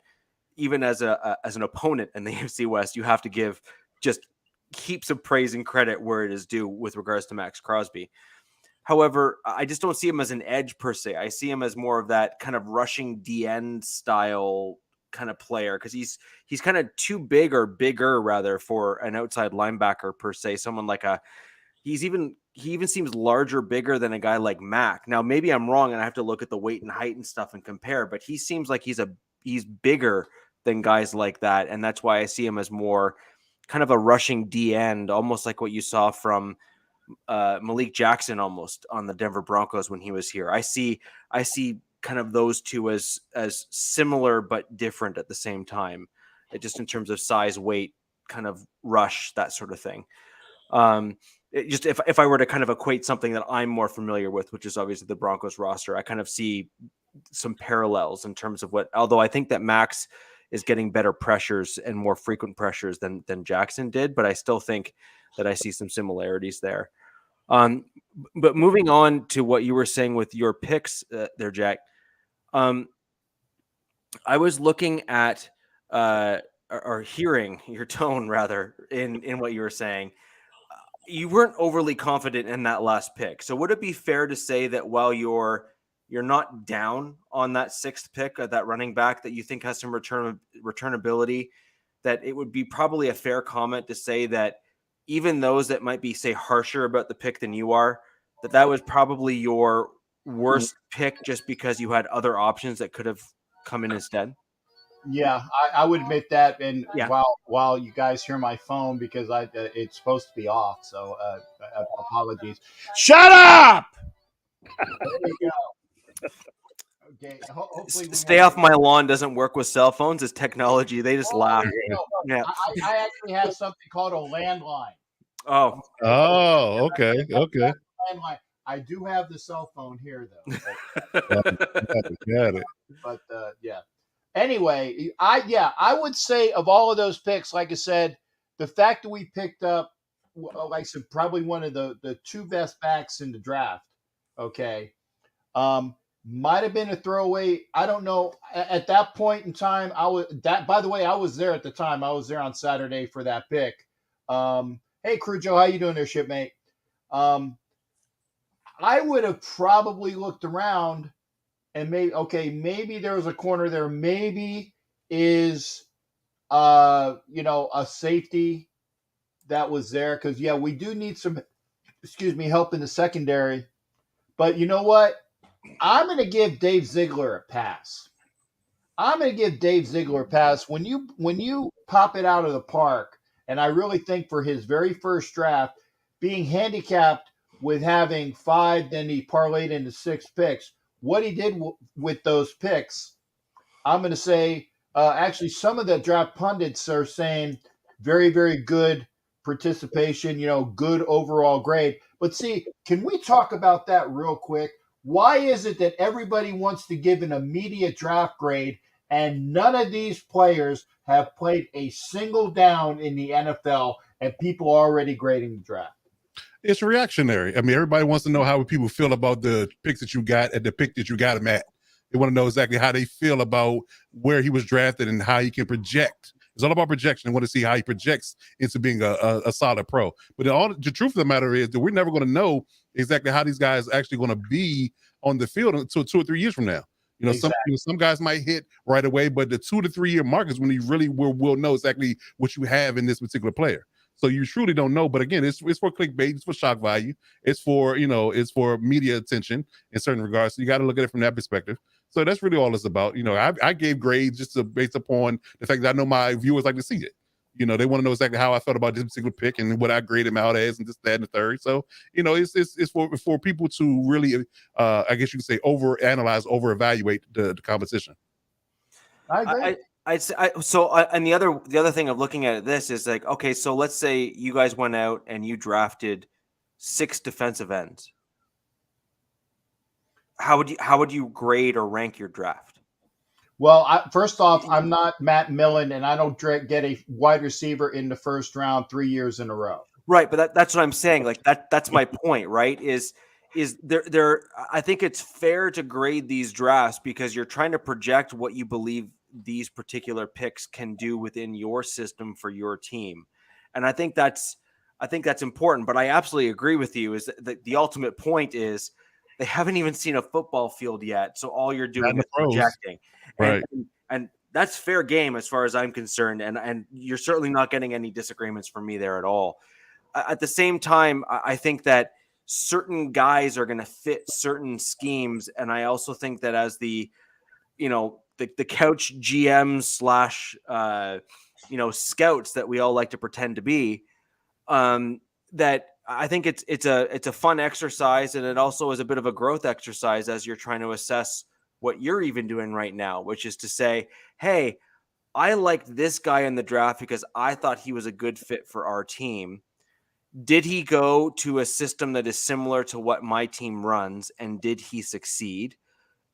even as an opponent in the AFC West, you have to give just heaps of praise and credit where it is due with regards to Max Crosby. However, I just don't see him as an edge per se. I see him as more of that kind of rushing DN style kind of player because he's kind of too big or bigger rather for an outside linebacker per se. Someone like he even seems larger, bigger than a guy like Mac. Now maybe I'm wrong and I have to look at the weight and height and stuff and compare, but he seems like he's bigger than guys like that, and that's why I see him as more kind of a rushing D end, almost like what you saw from Malik Jackson almost on the Denver Broncos when he was here. I see kind of those two as similar but different at the same time, just in terms of size, weight, kind of rush, that sort of thing. Just if I were to kind of equate something that I'm more familiar with, which is obviously the Broncos roster, I kind of see some parallels in terms of although I think that Max is getting better pressures and more frequent pressures than Jackson did, but I still think that I see some similarities there. But moving on to what you were saying with your picks there, Jack, I was looking at or hearing your tone rather in what you were saying. You weren't overly confident in that last pick. So would it be fair to say that while you're not down on that sixth pick of that running back that you think has some returnability, that it would be probably a fair comment to say that even those that might be, say, harsher about the pick than you are, that was probably your worst pick just because you had other options that could have come in instead? Yeah, I would admit that. And Yeah. while you guys hear my phone, because it's supposed to be off, so apologies. Shut up! There we go. Okay, hopefully Stay off my lawn doesn't work with cell phones. It's technology. They just laugh. Yeah. I actually have something called a landline. Oh, okay. Landline. I do have the cell phone here, though. Got it. But yeah. Anyway, I would say of all of those picks, like I said, the fact that we picked up, like I said, probably one of the two best backs in the draft. Okay. Might have been a throwaway. I don't know. At that point in time, by the way, I was there at the time. I was there on Saturday for that pick. Hey, Crew Joe, how you doing there, shipmate? I would have probably looked around and maybe there was a corner there. Maybe is, a safety that was there. Cause we do need some, help in the secondary, but you know what? I'm going to give Dave Ziegler a pass. When you pop it out of the park, and I really think for his very first draft, being handicapped with having 5, then he parlayed into 6 picks, what he did with those picks, I'm going to say, actually some of the draft pundits are saying very, very good participation, good overall grade. But see, can we talk about that real quick? Why is it that everybody wants to give an immediate draft grade and none of these players have played a single down in the NFL and people are already grading the draft? It's reactionary. I mean, everybody wants to know how people feel about the picks that you got at the pick that you got him at. They want to know exactly how they feel about where he was drafted and how he can project. It's all about projection. I want to see how he projects into being a solid pro. But the truth of the matter is that we're never going to know exactly how these guys are actually going to be on the field until 2 or 3 years from now. Some guys might hit right away, but the 2 to 3 year mark is when you really will know exactly what you have in this particular player. So you truly don't know. But again, it's for clickbait, it's for shock value, it's for media attention in certain regards. So you got to look at it from that perspective. So that's really all it's about. I gave grades just based upon the fact that I know my viewers like to see it. They want to know exactly how I felt about this particular pick and what I grade him out as and this, that, and the third. So, it's for people to really, I guess you could say, overanalyze, over-evaluate the competition. I agree. And the other thing of looking at this is like, okay, so let's say you guys went out and you drafted 6 defensive ends. How would you grade or rank your draft? Well, first off, I'm not Matt Millen, and I don't get a wide receiver in the first round 3 years in a row. Right, but that's what I'm saying. Like that's my point, right? Is there? I think it's fair to grade these drafts because you're trying to project what you believe these particular picks can do within your system for your team, and I think that's important. But I absolutely agree with you. Is that the ultimate point is they haven't even seen a football field yet, so all you're doing is projecting. Right. And that's fair game as far as I'm concerned. And you're certainly not getting any disagreements from me there at all. At the same time, I think that certain guys are going to fit certain schemes. And I also think that as the couch GMs / scouts that we all like to pretend to be, that I think it's a fun exercise. And it also is a bit of a growth exercise as you're trying to assess what you're even doing right now, which is to say, hey, I liked this guy in the draft because I thought he was a good fit for our team. Did he go to a system that is similar to what my team runs, and did he succeed?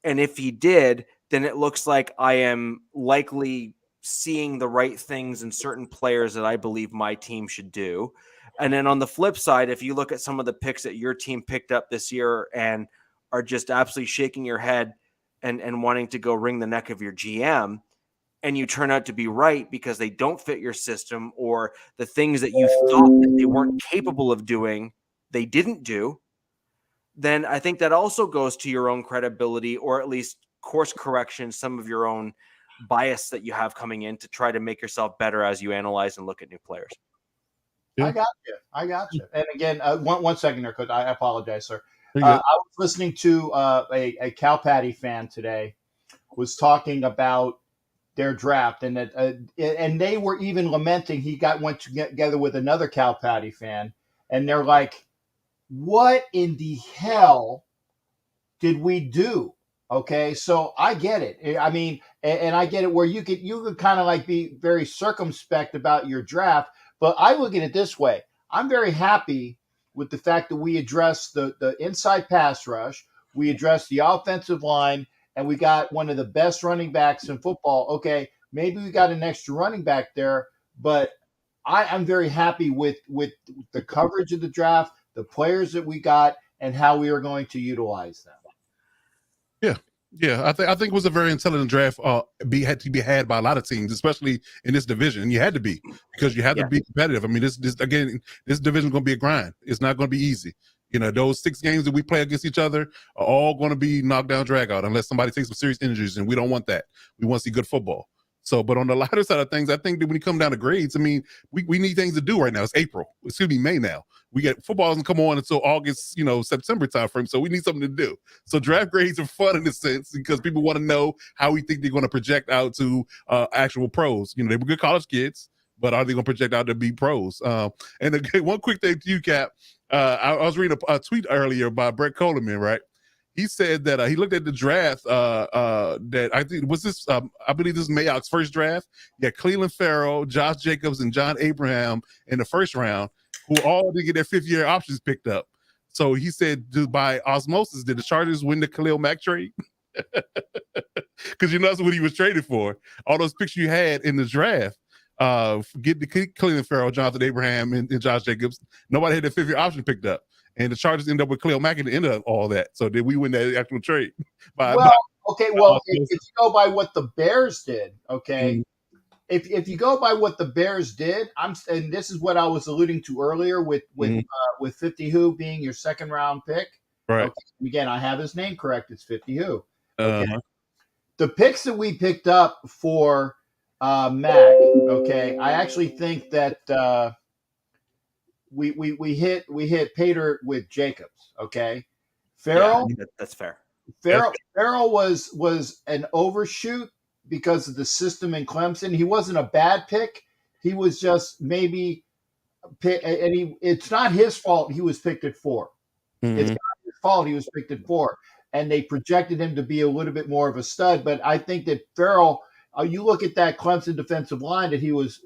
And if he did, then it looks like I am likely seeing the right things in certain players that I believe my team should do. And then on the flip side, if you look at some of the picks that your team picked up this year and are just absolutely shaking your head and wanting to go wring the neck of your GM, and you turn out to be right because they don't fit your system, or the things that you thought that they weren't capable of doing, they didn't do, then I think that also goes to your own credibility, or at least course correction, some of your own bias that you have coming in to try to make yourself better as you analyze and look at new players. Yeah. I got you. And again, one second there, Coach. I apologize, sir. Pretty I good. was listening to a Cal Patty fan today was talking about their draft, and and they were even lamenting. He went together with another Cal Patty fan, and they're like, "What in the hell did we do?" Okay, so I get it. I mean, and I get it where you could kind of like be very circumspect about your draft, but I look at it this way. I'm very happy with the fact that we addressed the inside pass rush, we addressed the offensive line, and we got one of the best running backs in football. Okay, maybe we got an extra running back there, but I'm very happy with the coverage of the draft, the players that we got, and how we are going to utilize them. Yeah, I think it was a very intelligent draft. Had to be had by a lot of teams, especially in this division. And you had to be, because you have to be competitive. I mean, this division is going to be a grind. It's not going to be easy. Those 6 games that we play against each other are all going to be knockdown, drag out, unless somebody takes some serious injuries, and we don't want that. We want to see good football. So, but on the lighter side of things, I think that when you come down to grades, I mean, we need things to do right now. It's May now. We get football doesn't come on until August, September timeframe. So we need something to do. So draft grades are fun in a sense because people want to know how we think they're going to project out to actual pros. They were good college kids, but are they going to project out to be pros? And again, one quick thing to you, Cap. I was reading a tweet earlier by Brett Coleman, right? He said that he looked at the draft that I think was this. I believe this is Mayock's first draft. Yeah, Cleveland Farrell, Josh Jacobs, and John Abraham in the first round, who all did get their 5th-year options picked up. So he said, by osmosis, did the Chargers win the Khalil Mack trade? Because that's what he was traded for. All those picks you had in the draft. Get the Cleveland Farrell, Jonathan Abraham, and Josh Jacobs. Nobody had their 5th-year option picked up. And the Chargers end up with Khalil Mack at the end of all that. So did we win that actual trade? If you go by what the Bears did, okay, if you go by what the Bears did, and this is what I was alluding to earlier with 50 who being your second round pick. Right. Okay. Again, I have his name correct. It's 50 who. Okay. Uh-huh. The picks that we picked up for Mac, okay, I actually think that we hit Pater with Jacobs, okay. Farrell, That's fair. Farrell was an overshoot because of the system in Clemson. He wasn't a bad pick. He was just maybe pick, and it's not his fault he was picked at 4. It's Mhm. not his fault he was picked at 4. And they projected him to be a little bit more of a stud. But I think that Farrell, you look at that Clemson defensive line that he was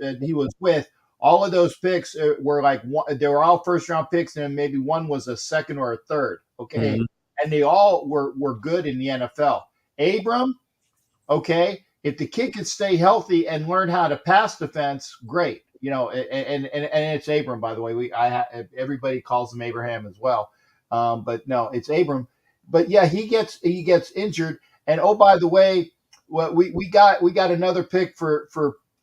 with, all of those picks were like they were all first round picks, and maybe one was a second or a third. Okay. Mhm. And they all were good in the NFL. Abram, okay, if the kid could stay healthy and learn how to pass defense, great. You know, and it's Abram, by the way. Everybody calls him Abraham as well, but no, it's Abram. But yeah, he gets injured, and oh, by the way, what we got another pick for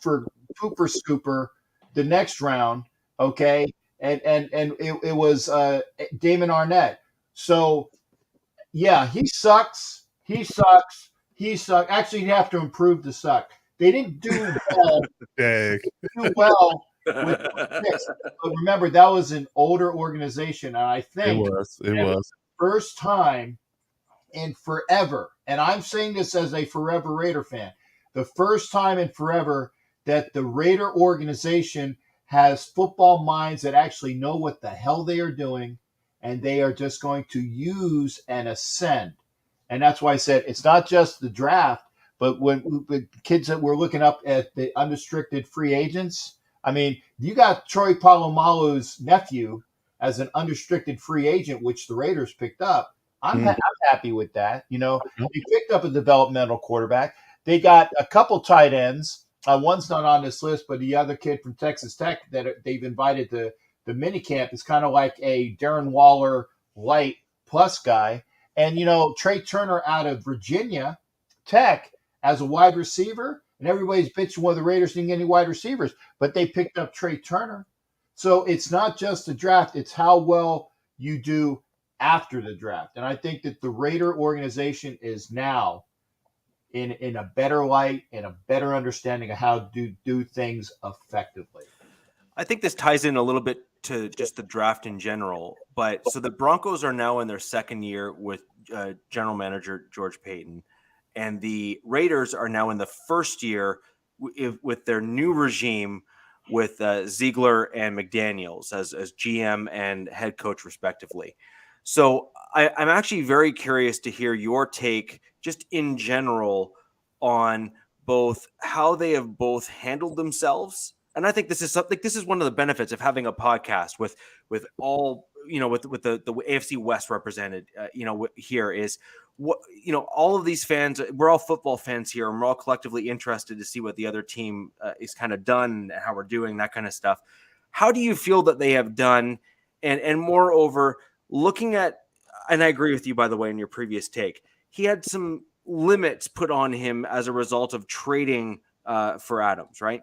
Pooper Scooper the next round, okay, and it was Damon Arnett. So yeah, he sucks. He sucks. He sucks. Actually, you have to improve to suck. They didn't do well. Dang. Do well with those picks. But remember, that was an older organization, and I It think was. It was. first time in forever, and I'm saying this as a forever Raider fan, the first time in forever that the Raider organization has football minds that actually know what the hell they are doing, and they are just going to use and ascend. And that's why I said it's not just the draft, but when the kids that we're looking up at the unrestricted free agents, I mean, you got Troy Polamalu's nephew as an unrestricted free agent, which the Raiders picked up. I'm happy with that. You know, they picked up a developmental quarterback. They got a couple tight ends. One's not on this list, but the other kid from Texas Tech that they've invited to the minicamp is kind of like a Darren Waller light plus guy. And, you know, Trey Turner out of Virginia Tech as a wide receiver, and everybody's bitching whether the Raiders didn't get any wide receivers, but they picked up Trey Turner. So it's not just the draft, it's how well you do after the draft. And I think that the Raider organization is now in a better light and a better understanding of how to do things effectively. I think this ties in a little bit to just the draft in general. But so the Broncos are now in their second year with general manager George Payton, and the Raiders are now in the first year with their new regime with Ziegler and McDaniels as GM and head coach respectively. So I'm actually very curious to hear your take just in general on both how they have both handled themselves. And I think this is something. This is one of the benefits of having a podcast with all with the AFC West represented. Here is what all of these fans. We're all football fans here, and we're all collectively interested to see what the other team is kind of done, and how we're doing, that kind of stuff. How do you feel that they have done? And moreover, looking at, and I agree with you, by the way, in your previous take, he had some limits put on him as a result of trading for Adams, right?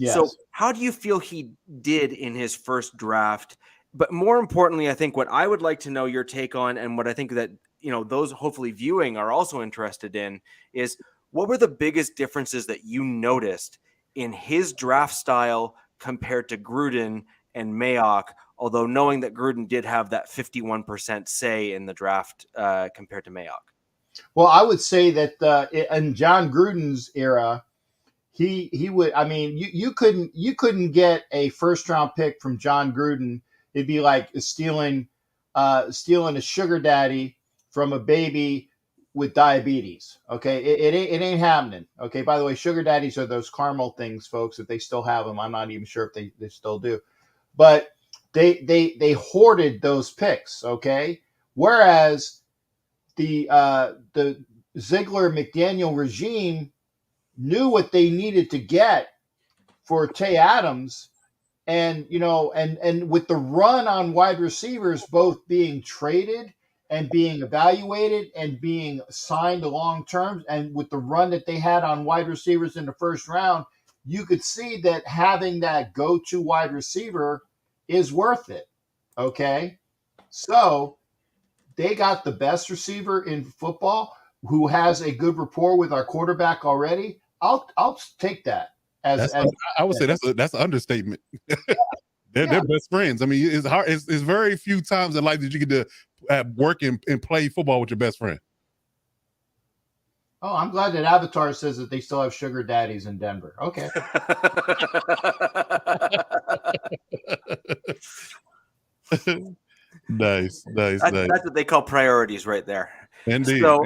Yes. So how do you feel he did in his first draft? But more importantly, I think what I would like to know your take on, and what I think that, those hopefully viewing are also interested in, is what were the biggest differences that you noticed in his draft style compared to Gruden and Mayock, although knowing that Gruden did have that 51% say in the draft compared to Mayock? Well, I would say that in John Gruden's era, he would. I mean, you couldn't get a first round pick from John Gruden. It'd be like stealing a sugar daddy from a baby with diabetes. Okay, it ain't happening. Okay. By the way, sugar daddies are those caramel things, folks. If they still have them, I'm not even sure if they still do. But they hoarded those picks. Okay, whereas the Ziegler McDaniel regime knew what they needed to get for Tay Adams, and with the run on wide receivers both being traded and being evaluated and being signed to long terms, and with the run that they had on wide receivers in the first round, you could see that having that go-to wide receiver is worth it. Okay, so they got the best receiver in football who has a good rapport with our quarterback already, I'll take that as I would say that's an understatement. They're best friends. I mean, it's hard. It's very few times in life that you get to work and play football with your best friend. Oh, I'm glad that Avatar says that they still have sugar daddies in Denver. Okay. Nice. That's what they call priorities right there. Indeed. So,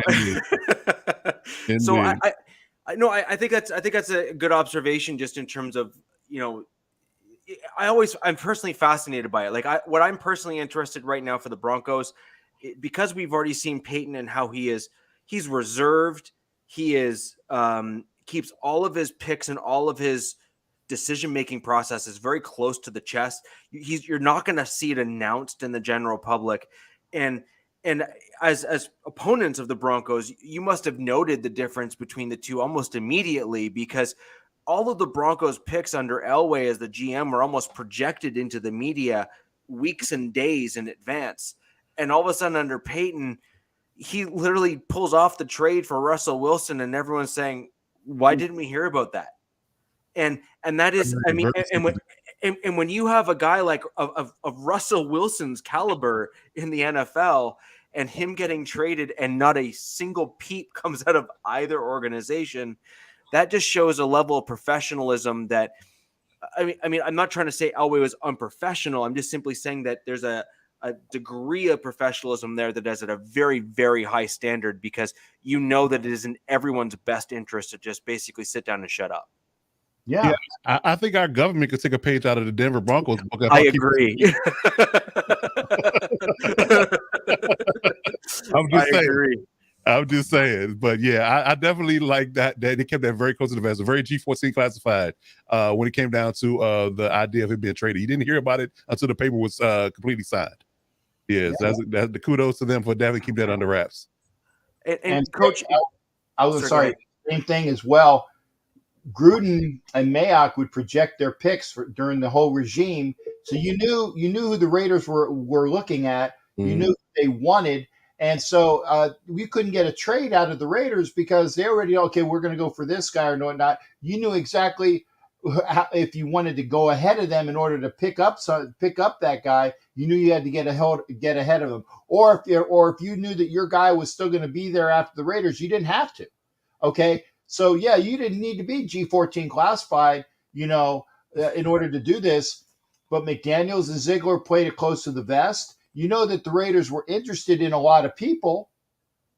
Indeed. so I think that's a good observation just in terms of, I'm personally fascinated by it. Like what I'm personally interested right now for the Broncos, because we've already seen Peyton and how he's reserved. He is keeps all of his picks and all of his decision-making processes very close to the chest. You're not going to see it announced in the general public. And as opponents of the Broncos, you must have noted the difference between the two almost immediately, because all of the Broncos picks under Elway as the GM were almost projected into the media weeks and days in advance. And all of a sudden under Peyton, he literally pulls off the trade for Russell Wilson, and everyone's saying, why didn't we hear about that? And that is, I mean, and when you have a guy like of Russell Wilson's caliber in the NFL and him getting traded and not a single peep comes out of either organization, that just shows a level of professionalism that, I mean, I'm not trying to say Elway was unprofessional. I'm just simply saying that there's a degree of professionalism there that is at a very, very high standard, because that it is in everyone's best interest to just basically sit down and shut up. Yeah. I think our government could take a page out of the Denver Broncos book. I agree. I'm just saying. But yeah, I definitely like that they kept that very close to the vest, very G14 classified when it came down to the idea of it being traded. You didn't hear about it until the paper was completely signed. Yes, that's the kudos to them for definitely keep that under wraps. And Coach, I was sorry, same thing as well. Gruden and Mayock would project their picks during the whole regime, so you knew who the Raiders were looking at. You knew they wanted, and so we couldn't get a trade out of the Raiders because they already we're going to go for this guy or not. You knew exactly if you wanted to go ahead of them in order to pick up that guy. You knew you had to get ahead of them, or if you knew that your guy was still going to be there after the Raiders, you didn't have to. Okay. So, yeah, you didn't need to be G14 classified, in order to do this. But McDaniels and Ziegler played it close to the vest. You know that the Raiders were interested in a lot of people,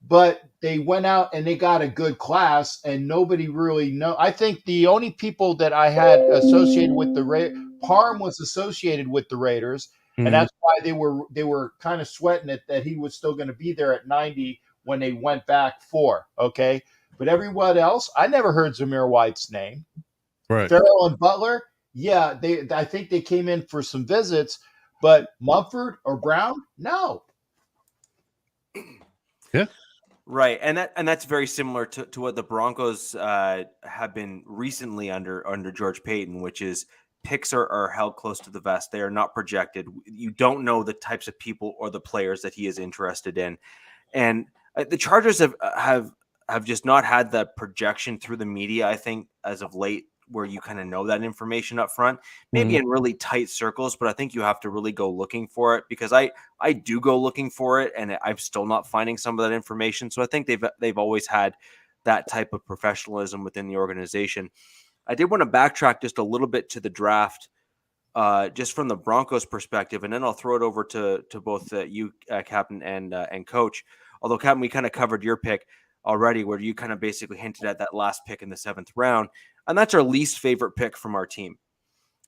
but they went out and they got a good class, and nobody really know. I think the only people that I had associated with the Raiders, Parm was associated with the Raiders, and that's why they were kind of sweating it that he was still going to be there at 90 when they went back 4, okay? But everyone else, I never heard Zamir White's name. Right. Farrell and Butler, yeah, I think they came in for some visits, but Mumford or Brown, no. Yeah. Right, and that's very similar to what the Broncos have been recently under George Payton, which is picks are held close to the vest. They are not projected. You don't know the types of people or the players that he is interested in, and the Chargers have just not had that projection through the media, I think, as of late, where you kind of know that information up front, maybe in really tight circles, but I think you have to really go looking for it, because I do go looking for it and I'm still not finding some of that information. So I think they've always had that type of professionalism within the organization. I did want to backtrack just a little bit to the draft, just from the Broncos perspective, and then I'll throw it over to both you, Captain, and Coach. Although, Captain, we kind of covered your pick already, where you kind of basically hinted at that last pick in the 7th round, and that's our least favorite pick from our team.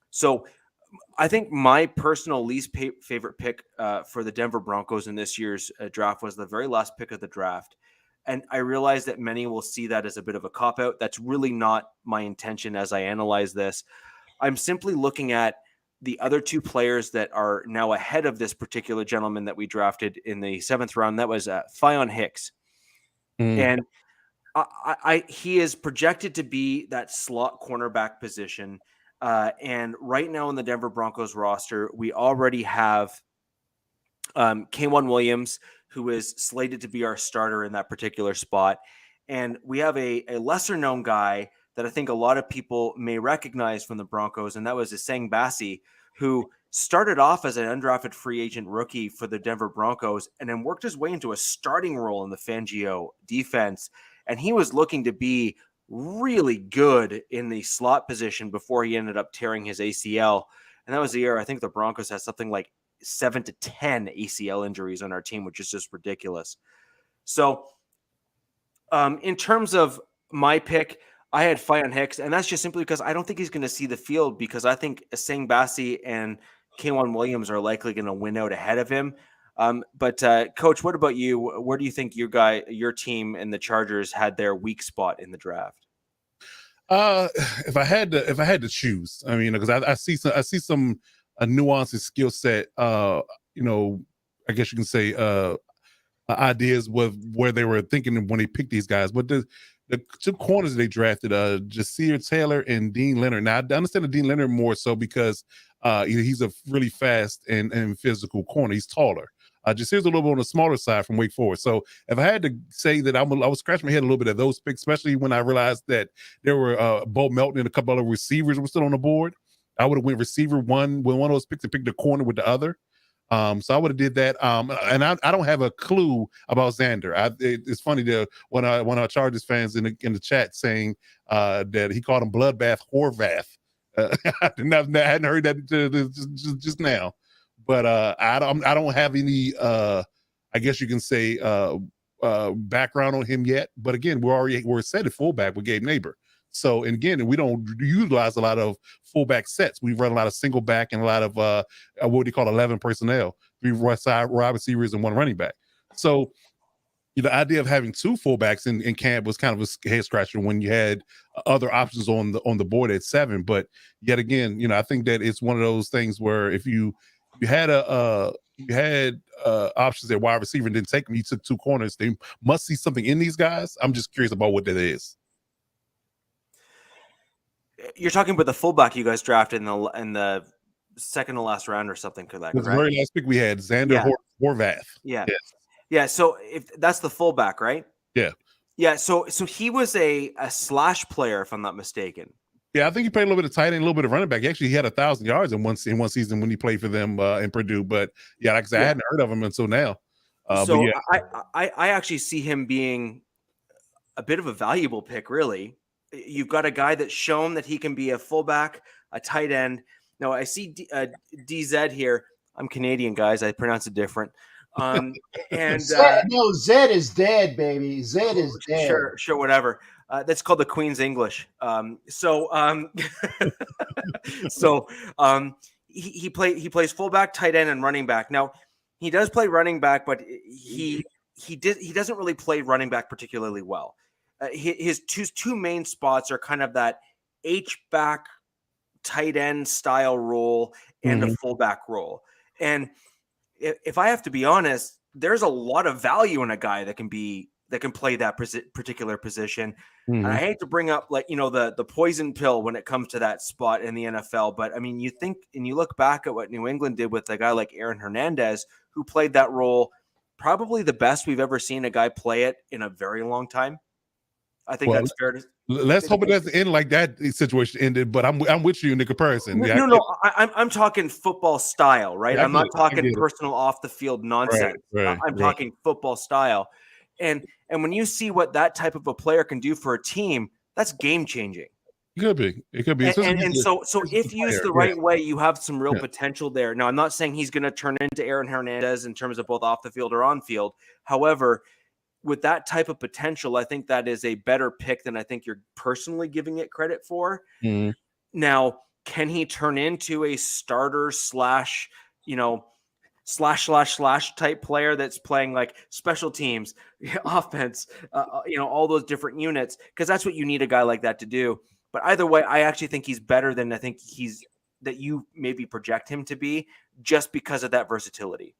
So I think my personal least favorite pick for the Denver Broncos in this year's draft was the very last pick of the draft. And I realize that many will see that as a bit of a cop-out. That's really not my intention as I analyze this. I'm simply looking at the other 2 players that are now ahead of this particular gentleman that we drafted in the 7th round. That was Fionn Hicks. And he is projected to be that slot cornerback position. And right now in the Denver Broncos roster, we already have K'Wan Williams, who is slated to be our starter in that particular spot. And we have a lesser known guy that I think a lot of people may recognize from the Broncos, and that was Asang Bassi, who started off as an undrafted free agent rookie for the Denver Broncos and then worked his way into a starting role in the Fangio defense. And he was looking to be really good in the slot position before he ended up tearing his ACL. And that was the year I think the Broncos had something like 7 to 10 ACL injuries on our team, which is just ridiculous. So in terms of my pick, I had Fionn Hicks, and that's just simply because I don't think he's going to see the field, because I think Asang Bassi and K'Waun Williams are likely going to win out ahead of him. But Coach, what about you? Where do you think your team and the Chargers had their weak spot in the draft? If I had to choose, I mean, because I see some nuance and skill set. I guess you can say ideas with where they were thinking when they picked these guys. But the two corners they drafted, Jasir Taylor and Dean Leonard. Now, I understand the Dean Leonard more so because he's a really fast and physical corner. He's taller. Jasir's a little bit on the smaller side from Wake Forest. So if I had to say that I was scratching my head a little bit at those picks, especially when I realized that there were Bo Melton and a couple other receivers were still on the board. I would have went receiver one with one of those picks and picked the corner with the other. So I would have did that. And I don't have a clue about Xander. It's funny that when our Chargers fans in the chat saying that he called him Bloodbath Horvath. I hadn't heard that just now, but I don't have any. I guess you can say background on him yet. But again, we're set at fullback with Gabe Neighbor. So, and again, we don't utilize a lot of fullback sets. We run a lot of single back and a lot of what do you call 11 personnel, 3 wide receivers and 1 running back. So, the idea of having 2 fullbacks in camp was kind of a head scratcher when you had other options on the board at 7. But yet again, I think that it's one of those things where if you had options at wide receiver and didn't take them, you took 2 corners. They must see something in these guys. I'm just curious about what that is. You're talking about the fullback you guys drafted in the second to last round or something, correct? The very last pick we had, Xander Horvath. Yeah. Yes. Yeah. So if that's the fullback, right? Yeah. Yeah. So he was a slash player, if I'm not mistaken. Yeah, I think he played a little bit of tight end, a little bit of running back. Actually, he had 1,000 yards in one season when he played for them in Purdue. But yeah, like I said, I hadn't heard of him until now. So yeah. I actually see him being a bit of a valuable pick, really. You've got a guy that's shown that he can be a fullback, a tight end. Now, I see DZ here. I'm Canadian, guys. I pronounce it different. And no, Zed is dead, baby. Zed is dead. Sure, whatever. That's called the Queen's English. He plays fullback, tight end, and running back. Now, he does play running back, but he doesn't really play running back particularly well. His two main spots are kind of that H-back tight end style role and a fullback role. And if I have to be honest, there's a lot of value in a guy that can play that particular position. And I hate to bring up the poison pill when it comes to that spot in the NFL, but I mean, you think and you look back at what New England did with a guy like Aaron Hernandez, who played that role probably the best we've ever seen a guy play it in a very long time. I think that's fair to. Let's hope it doesn't end like that situation ended. But I'm with you in the comparison. No, I'm talking football style, right? I'm not talking personal off the field nonsense. Right, I'm talking football style, and when you see what that type of a player can do for a team, that's game changing. It could be. And so if used the right way, you have some real potential there. Now, I'm not saying he's going to turn into Aaron Hernandez in terms of both off the field or on field. However, with that type of potential, I think that is a better pick than I think you're personally giving it credit for. Now, can he turn into a starter slash type player that's playing like special teams, offense, all those different units? Because that's what you need a guy like that to do. But either way, I actually think he's better than I think that you maybe project him to be, just because of that versatility.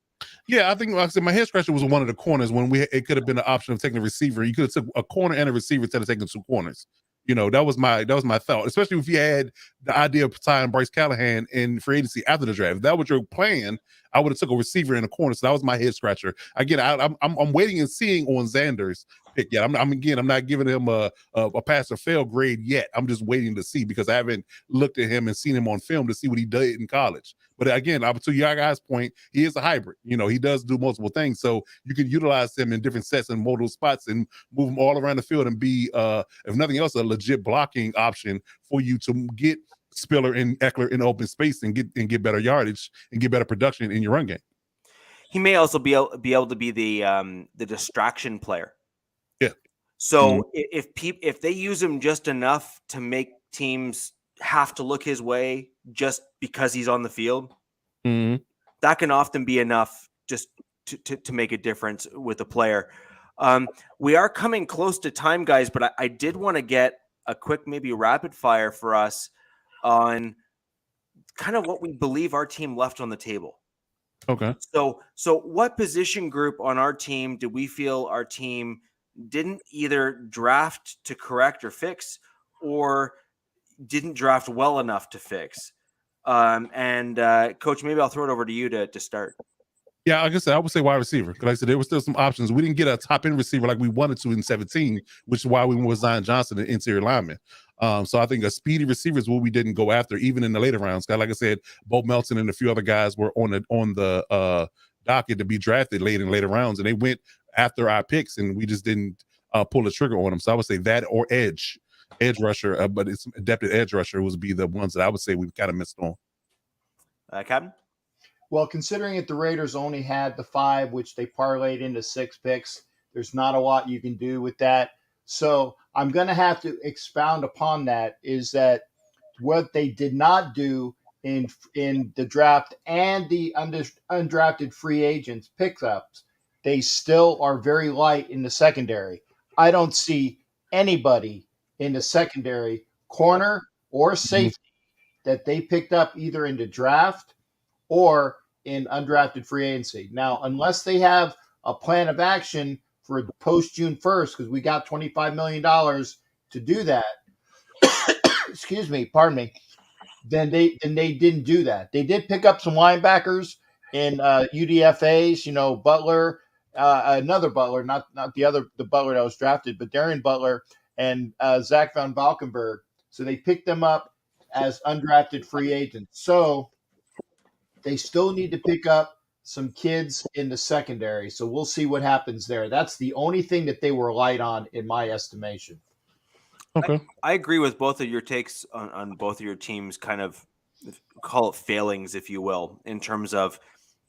Yeah, I think, like I said, my head scratcher was one of the corners when it could have been an option of taking a receiver. You could have took a corner and a receiver instead of taking 2 corners. That was my thought, especially if you had the idea of signing Bryce Callahan in free agency after the draft. If that was your plan, I would have took a receiver in the corner. So that was my head scratcher. Again, I'm waiting and seeing on Xander's pick yet. I'm not giving him a pass or fail grade yet. I'm just waiting to see because I haven't looked at him and seen him on film to see what he did in college. But again, to your guys' point, he is a hybrid. He does do multiple things. So you can utilize him in different sets and multiple spots and move him all around the field and be, if nothing else, a legit blocking option for you to get Spiller and Eckler in open space and get better yardage and get better production in your run game. He may also be able to be the distraction player. Yeah. So if they use him just enough to make teams have to look his way just because he's on the field, that can often be enough just to make a difference with a player. We are coming close to time, guys, but I did want to get a quick, maybe rapid fire for us on kind of what we believe our team left on the table. Okay. So what position group on our team do we feel our team didn't either draft to correct or fix, or didn't draft well enough to fix? Coach, maybe I'll throw it over to you to start. Yeah, like I said, I would say wide receiver. Because like I said, there were still some options. We didn't get a top-end receiver like we wanted to in 17, which is why we went with Zion Johnson, the interior lineman. So I think a speedy receiver is what we didn't go after, even in the later rounds. Like I said, Bo Melton and a few other guys were on the docket to be drafted late in later rounds, and they went after our picks, and we just didn't pull the trigger on them. So I would say that or edge rusher, but it's adapted edge rusher would be the ones that I would say we kind of missed on. Captain? Well, considering that the Raiders only had the 5, which they parlayed into 6 picks, there's not a lot you can do with that. So I'm going to have to expound upon that, is that what they did not do in the draft and the undrafted free agents pickups, they still are very light in the secondary. I don't see anybody in the secondary, corner or safety, that they picked up either in the draft or in undrafted free agency. Now, unless they have a plan of action for post June 1st, because we got $25 million to do that, excuse me, pardon me, then they didn't do that. They did pick up some linebackers in UDFAs, Butler, another Butler, not the Butler that was drafted, but Darian Butler and Zach Van Valkenburg. So they picked them up as undrafted free agents. So they still need to pick up some kids in the secondary. So we'll see what happens there. That's the only thing that they were light on, in my estimation. Okay. I agree with both of your takes on both of your teams, kind of call it failings, if you will, in terms of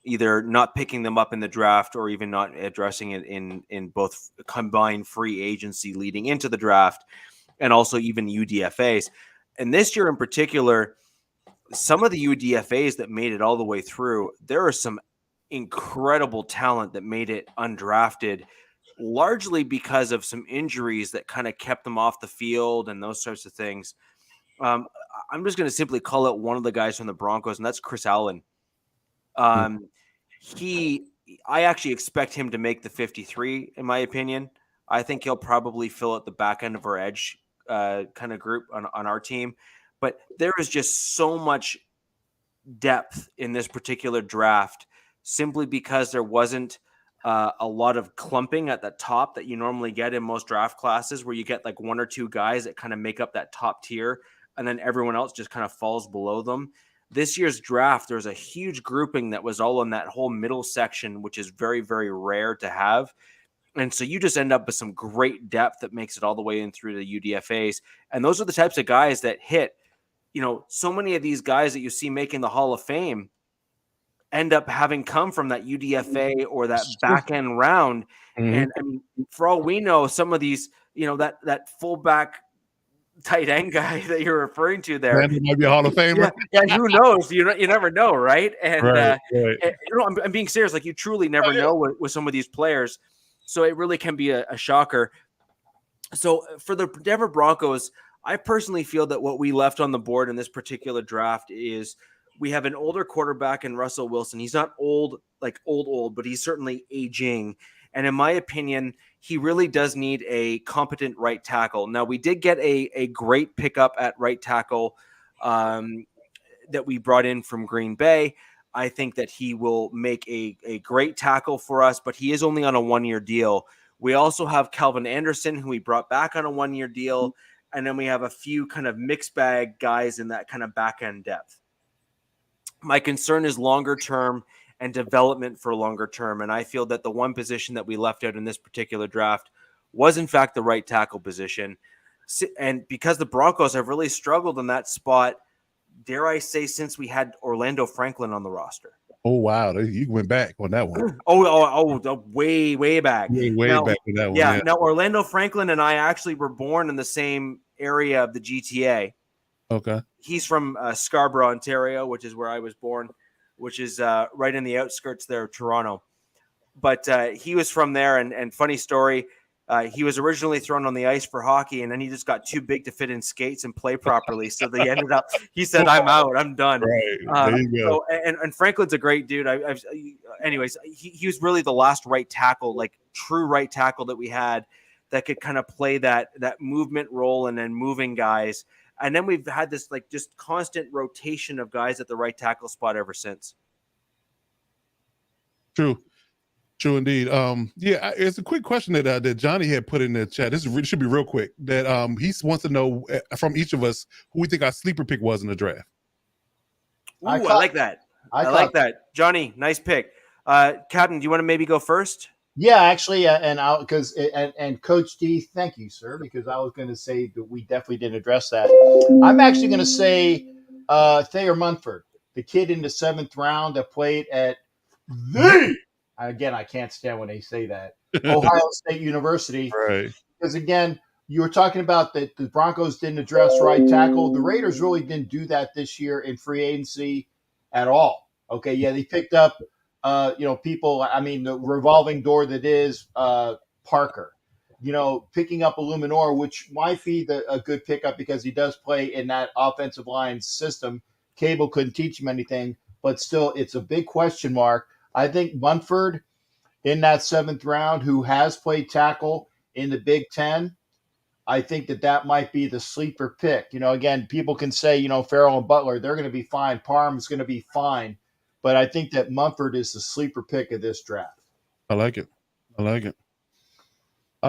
either not picking them up in the draft or even not addressing it in both combined free agency leading into the draft and also even UDFAs. And this year in particular, some of the UDFAs that made it all the way through, there are some incredible talent that made it undrafted, largely because of some injuries that kind of kept them off the field and those sorts of things. I'm just going to simply call it one of the guys from the Broncos, and that's Chris Allen. I actually expect him to make the 53, in my opinion. I think he'll probably fill at the back end of our edge kind of group on our team. But there is just so much depth in this particular draft simply because there wasn't a lot of clumping at the top that you normally get in most draft classes, where you get like 1 or 2 guys that kind of make up that top tier, and then everyone else just kind of falls below them. This year's draft, there's a huge grouping that was all in that whole middle section, which is very, very rare to have. And so you just end up with some great depth that makes it all the way in through the UDFAs. And those are the types of guys that hit. So many of these guys that you see making the Hall of Fame end up having come from that UDFA or that back end round. And I mean, for all we know, some of these, that fullback tight end guy that you're referring to there, he might be a Hall of Famer. Yeah, who knows? You never know, right? And right. I'm being serious. Like, you truly never know with some of these players. So it really can be a shocker. So for the Denver Broncos, I personally feel that what we left on the board in this particular draft is we have an older quarterback in Russell Wilson. He's not old, like old, but he's certainly aging. And in my opinion, he really does need a competent right tackle. Now, we did get a great pickup at right tackle that we brought in from Green Bay. I think that he will make a great tackle for us, but he is only on a 1-year deal. We also have Calvin Anderson, who we brought back on a 1-year deal. And then we have a few kind of mixed bag guys in that kind of back end depth. My concern is longer term and development for longer term. And I feel that the one position that we left out in this particular draft was in fact the right tackle position. And because the Broncos have really struggled in that spot, dare I say, since we had Orlando Franklin on the roster. Oh, wow. You went back on that one. Way back. Way back on that one. Yeah. Now, Orlando Franklin and I actually were born in the same area of the GTA. Okay. He's from Scarborough, Ontario, which is where I was born, which is right in the outskirts there of Toronto. But he was from there. And funny story, he was originally thrown on the ice for hockey, and then he just got too big to fit in skates and play properly. So they ended up, he said, I'm out, I'm done. Right. There you go. So, and Franklin's a great dude. Anyways, he was really the last right tackle, like true right tackle that we had that could kind of play that movement role and then moving guys. And then we've had this like just constant rotation of guys at the right tackle spot ever since. True indeed. It's a quick question that Johnny had put in the chat. This should be real quick. That he wants to know from each of us who we think our sleeper pick was in the draft. Ooh, I like that. I like that. Johnny, nice pick. Captain, do you want to maybe go first? Yeah, actually, and Coach D, thank you, sir, because I was going to say that we definitely didn't address that. I'm actually going to say Thayer Munford, the kid in the 7th round that played at again, I can't stand when they say that, Ohio State University. Right. Because, again, you were talking about that the Broncos didn't address right tackle. The Raiders really didn't do that this year in free agency at all. Okay, yeah, they picked up people, the revolving door that is Parker, picking up Illuminor, which might be a good pickup because he does play in that offensive line system. Cable couldn't teach him anything, but still, it's a big question mark. I think Munford in that 7th round, who has played tackle in the Big Ten, I think that might be the sleeper pick. Again, people can say, Farrell and Butler, they're going to be fine. Parham's going to be fine. But I think that Munford is the sleeper pick of this draft. I like it. All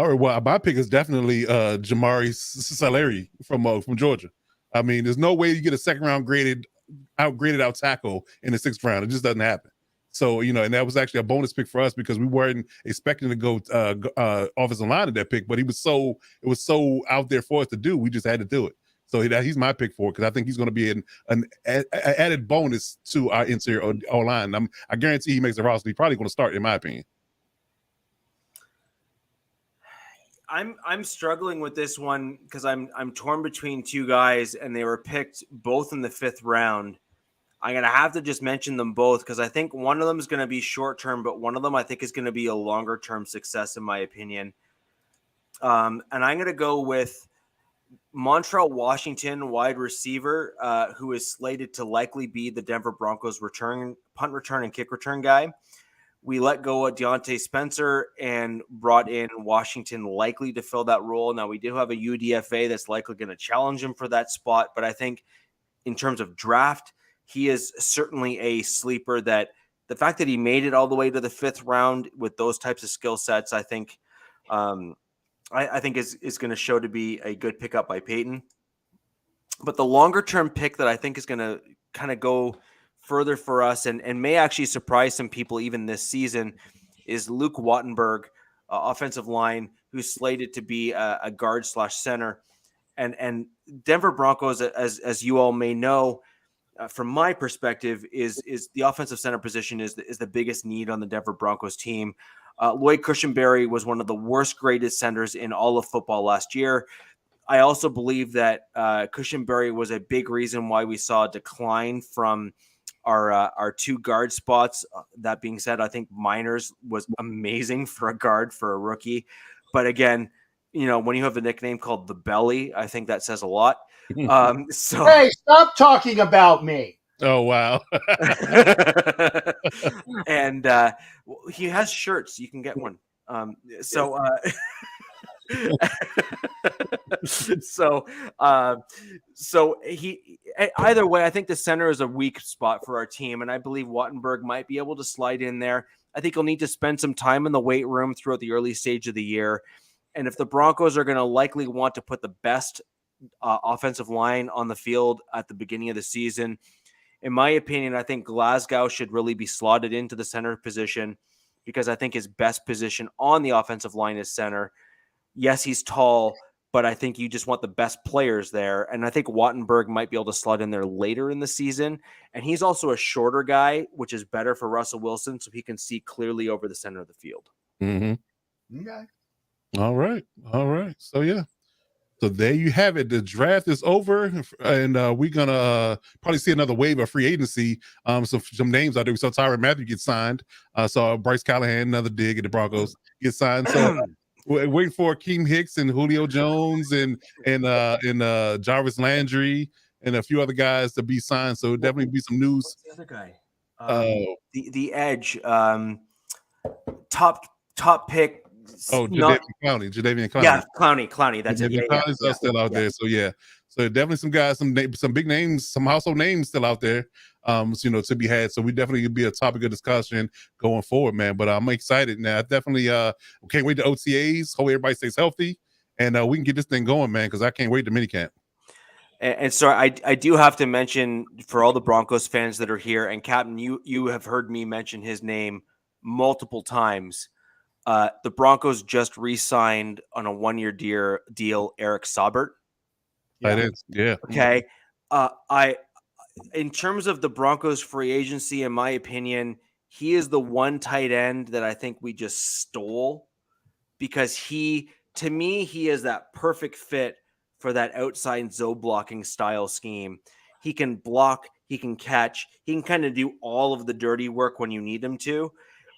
right, well, my pick is definitely Jamari Saleri from Georgia. I mean, there's no way you get a 2nd round graded out tackle in the 6th round. It just doesn't happen. So, and that was actually a bonus pick for us because we weren't expecting to go offensive line at that pick, but it was so out there for us to do. We just had to do it. So he's my pick for it because I think he's going to be an added bonus to our interior O-line. I guarantee he makes the roster. He's probably going to start, in my opinion. I'm struggling with this one because I'm torn between two guys, and they were picked both in the 5th round. I'm going to have to just mention them both because I think one of them is going to be short-term, but one of them I think is going to be a longer-term success in my opinion. And I'm going to go with Montreal Washington wide receiver who is slated to likely be the Denver Broncos punt return and kick return guy. We let go of Deontay Spencer and brought in Washington likely to fill that role. Now, we do have a UDFA that's likely going to challenge him for that spot, but I think in terms of draft, he is certainly a sleeper that the fact that he made it all the way to the 5th round with those types of skill sets, I think I think is going to show to be a good pickup by Peyton. But the longer term pick that I think is going to kind of go further for us and may actually surprise some people even this season is Luke Wattenberg, offensive line, who's slated to be a guard / center. And Denver Broncos, as you all may know, from my perspective, is the offensive center position is the biggest need on the Denver Broncos team. Lloyd Cushenberry was one of the worst graded centers in all of football last year. I also believe that Cushenberry was a big reason why we saw a decline from our 2 guard spots. That being said, I think Miners was amazing for a guard for a rookie. But again, when you have a nickname called the Belly, I think that says a lot. So hey, stop talking about me. Oh, wow. And he has shirts. You can get one. So he Either way, I think the center is a weak spot for our team, and I believe Wattenberg might be able to slide in there. I think he'll need to spend some time in the weight room throughout the early stage of the year. And if the Broncos are going to likely want to put the best offensive line on the field at the beginning of the season, in my opinion, I think Glasgow should really be slotted into the center position because I think his best position on the offensive line is center. Yes, he's tall, but I think you just want the best players there. And I think Wattenberg might be able to slot in there later in the season. And he's also a shorter guy, which is better for Russell Wilson, so he can see clearly over the center of the field. Mm-hmm. Okay. All right. So yeah. So there you have it. The draft is over, and we're gonna probably see another wave of free agency. So some names out there. We saw Tyrann Mathieu get signed. Saw Bryce Callahan, another dig at the Broncos, get signed. So we're waiting for Akeem Hicks and Julio Jones and Jarvis Landry and a few other guys to be signed. So definitely be some news. What's the other guy? The edge, top pick. Jadeveon Clowney. Yeah, Clowney. That's it. Clowney's still out there. So yeah. So definitely some guys, some big names, some household names still out there, to be had. So we definitely be a topic of discussion going forward, man. But I'm excited now. I definitely can't wait to OTAs. Hope everybody stays healthy, and we can get this thing going, man. Because I can't wait to minicamp. And so I do have to mention for all the Broncos fans that are here, and Captain, you have heard me mention his name multiple times. The Broncos just re-signed on a 1-year deal Eric Saubert. Yeah. Okay. In terms of the Broncos free agency, in my opinion, he is the one tight end that I think we just stole because to me, he is that perfect fit for that outside zone blocking style scheme. He can block, he can catch, he can kind of do all of the dirty work when you need him to.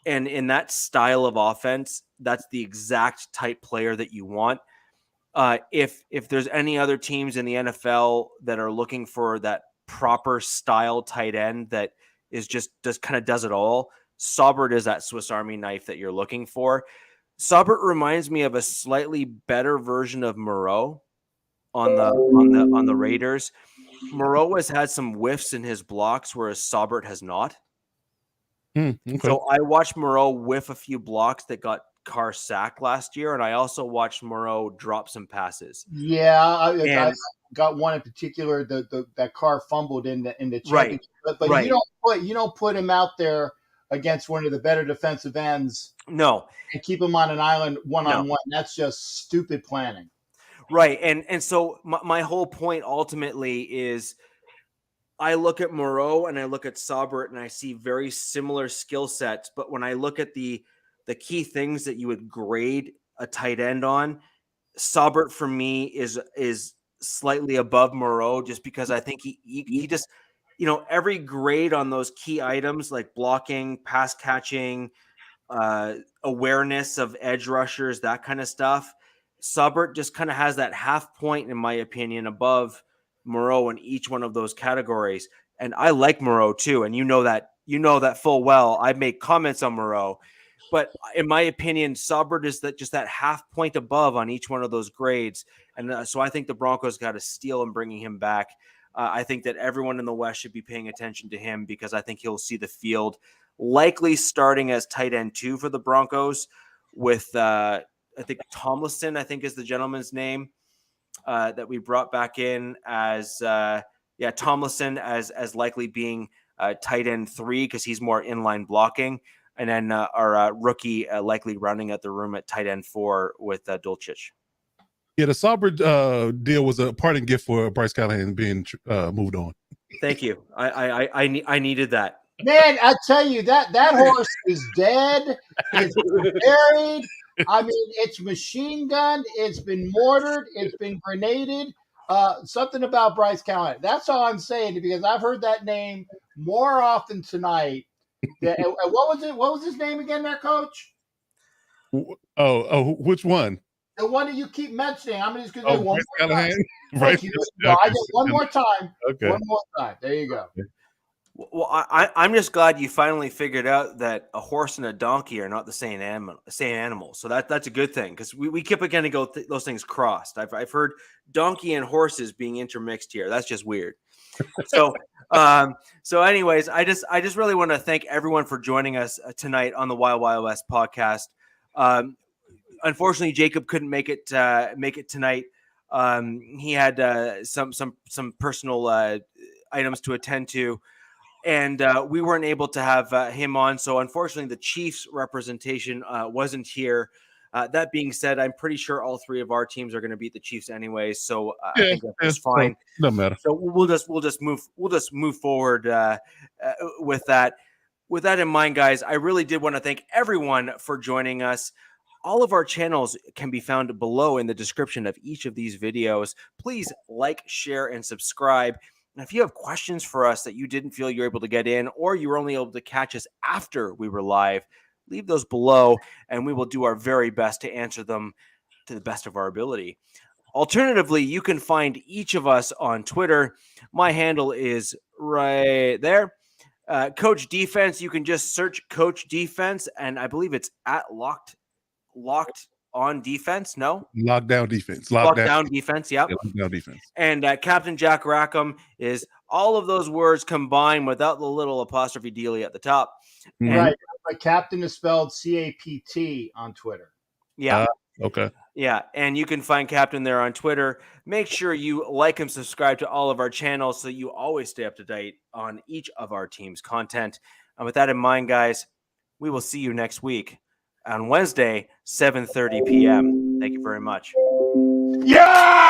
And in that style of offense, that's the exact type player that you want. If there's any other teams in the NFL that are looking for that proper style tight end that is just kind of does it all, Saubert is that Swiss Army knife that you're looking for. Saubert reminds me of a slightly better version of Moreau on the Raiders. Moreau has had some whiffs in his blocks, whereas Saubert has not. Okay. So I watched Moreau whiff a few blocks that got Carr sacked last year, and I also watched Moreau drop some passes. Yeah, I got one in particular that Carr fumbled in the championship. Right. But right. you don't put him out there against one of the better defensive ends. No. And keep him on an island one-on-one. That's just stupid planning. Right. And so my whole point ultimately is I look at Moreau and I look at Saubert and I see very similar skill sets. But when I look at the key things that you would grade a tight end on, Saubert for me is slightly above Moreau just because I think he just, every grade on those key items like blocking, pass catching, awareness of edge rushers, that kind of stuff. Saubert just kind of has that half point, in my opinion, above Moreau in each one of those categories. And I like Moreau too. And you know that full well. I make comments on Moreau, but in my opinion, Saubert is just that half point above on each one of those grades. And so I think the Broncos got to steal in bringing him back. I think that everyone in the West should be paying attention to him because I think he'll see the field likely starting as tight end 2 for the Broncos with, I think Tomlinson, is the gentleman's name that we brought back in as Tomlinson as likely being tight end 3 because he's more inline blocking, and then our rookie likely running at the room at tight end 4 with Dulcich. Yeah, the Saubert deal was a parting gift for Bryce Callahan being moved on. Thank you. I needed that. Man, I tell you that horse is dead. It's buried. I mean, it's machine gunned. It's been mortared. It's been grenaded. Something about Bryce Callahan. That's all I'm saying because I've heard that name more often tonight. What was it? What was his name again, there, Coach? Oh, which one? The one that you keep mentioning. I'm just going to do one Bryce more Callahan. time. Right. No, I get one more time. Okay. One more time. There you go. Well, I'm just glad you finally figured out that a horse and a donkey are not the same animal. So that's a good thing, because we keep again to go those things crossed. I've heard donkey and horses being intermixed here. That's just weird. So so anyways, I just really want to thank everyone for joining us tonight on the Wild Wild West podcast. Unfortunately, Jacob couldn't make it tonight. He had some personal items to attend to, and we weren't able to have him on. So unfortunately, the Chiefs representation wasn't here. That being said, I'm pretty sure all three of our teams are going to beat the Chiefs anyways. So I think that's fine. So, doesn't matter. So we'll just move forward with that. With that in mind, guys, I really did want to thank everyone for joining us. All of our channels can be found below in the description of each of these videos. Please like, share, and subscribe. And if you have questions for us that you didn't feel you were able to get in, or you were only able to catch us after we were live, leave those below, and we will do our very best to answer them to the best of our ability. Alternatively, you can find each of us on Twitter. My handle is right there. Coach Defense, you can just search Coach Defense, and I believe it's at locked on defense. No, Lockdown defense. Lockdown defense. Yep. Yeah, lockdown defense. And Captain Jack Rackham is all of those words combined without the little apostrophe dealie at the top. And, Right. But Captain is spelled CAPT on Twitter. Yeah. Okay. Yeah, and you can find Captain there on Twitter. Make sure you like and subscribe to all of our channels so you always stay up to date on each of our team's content. And with that in mind, guys, we will see you next week on Wednesday, 7:30 p.m. Thank you very much. Yeah!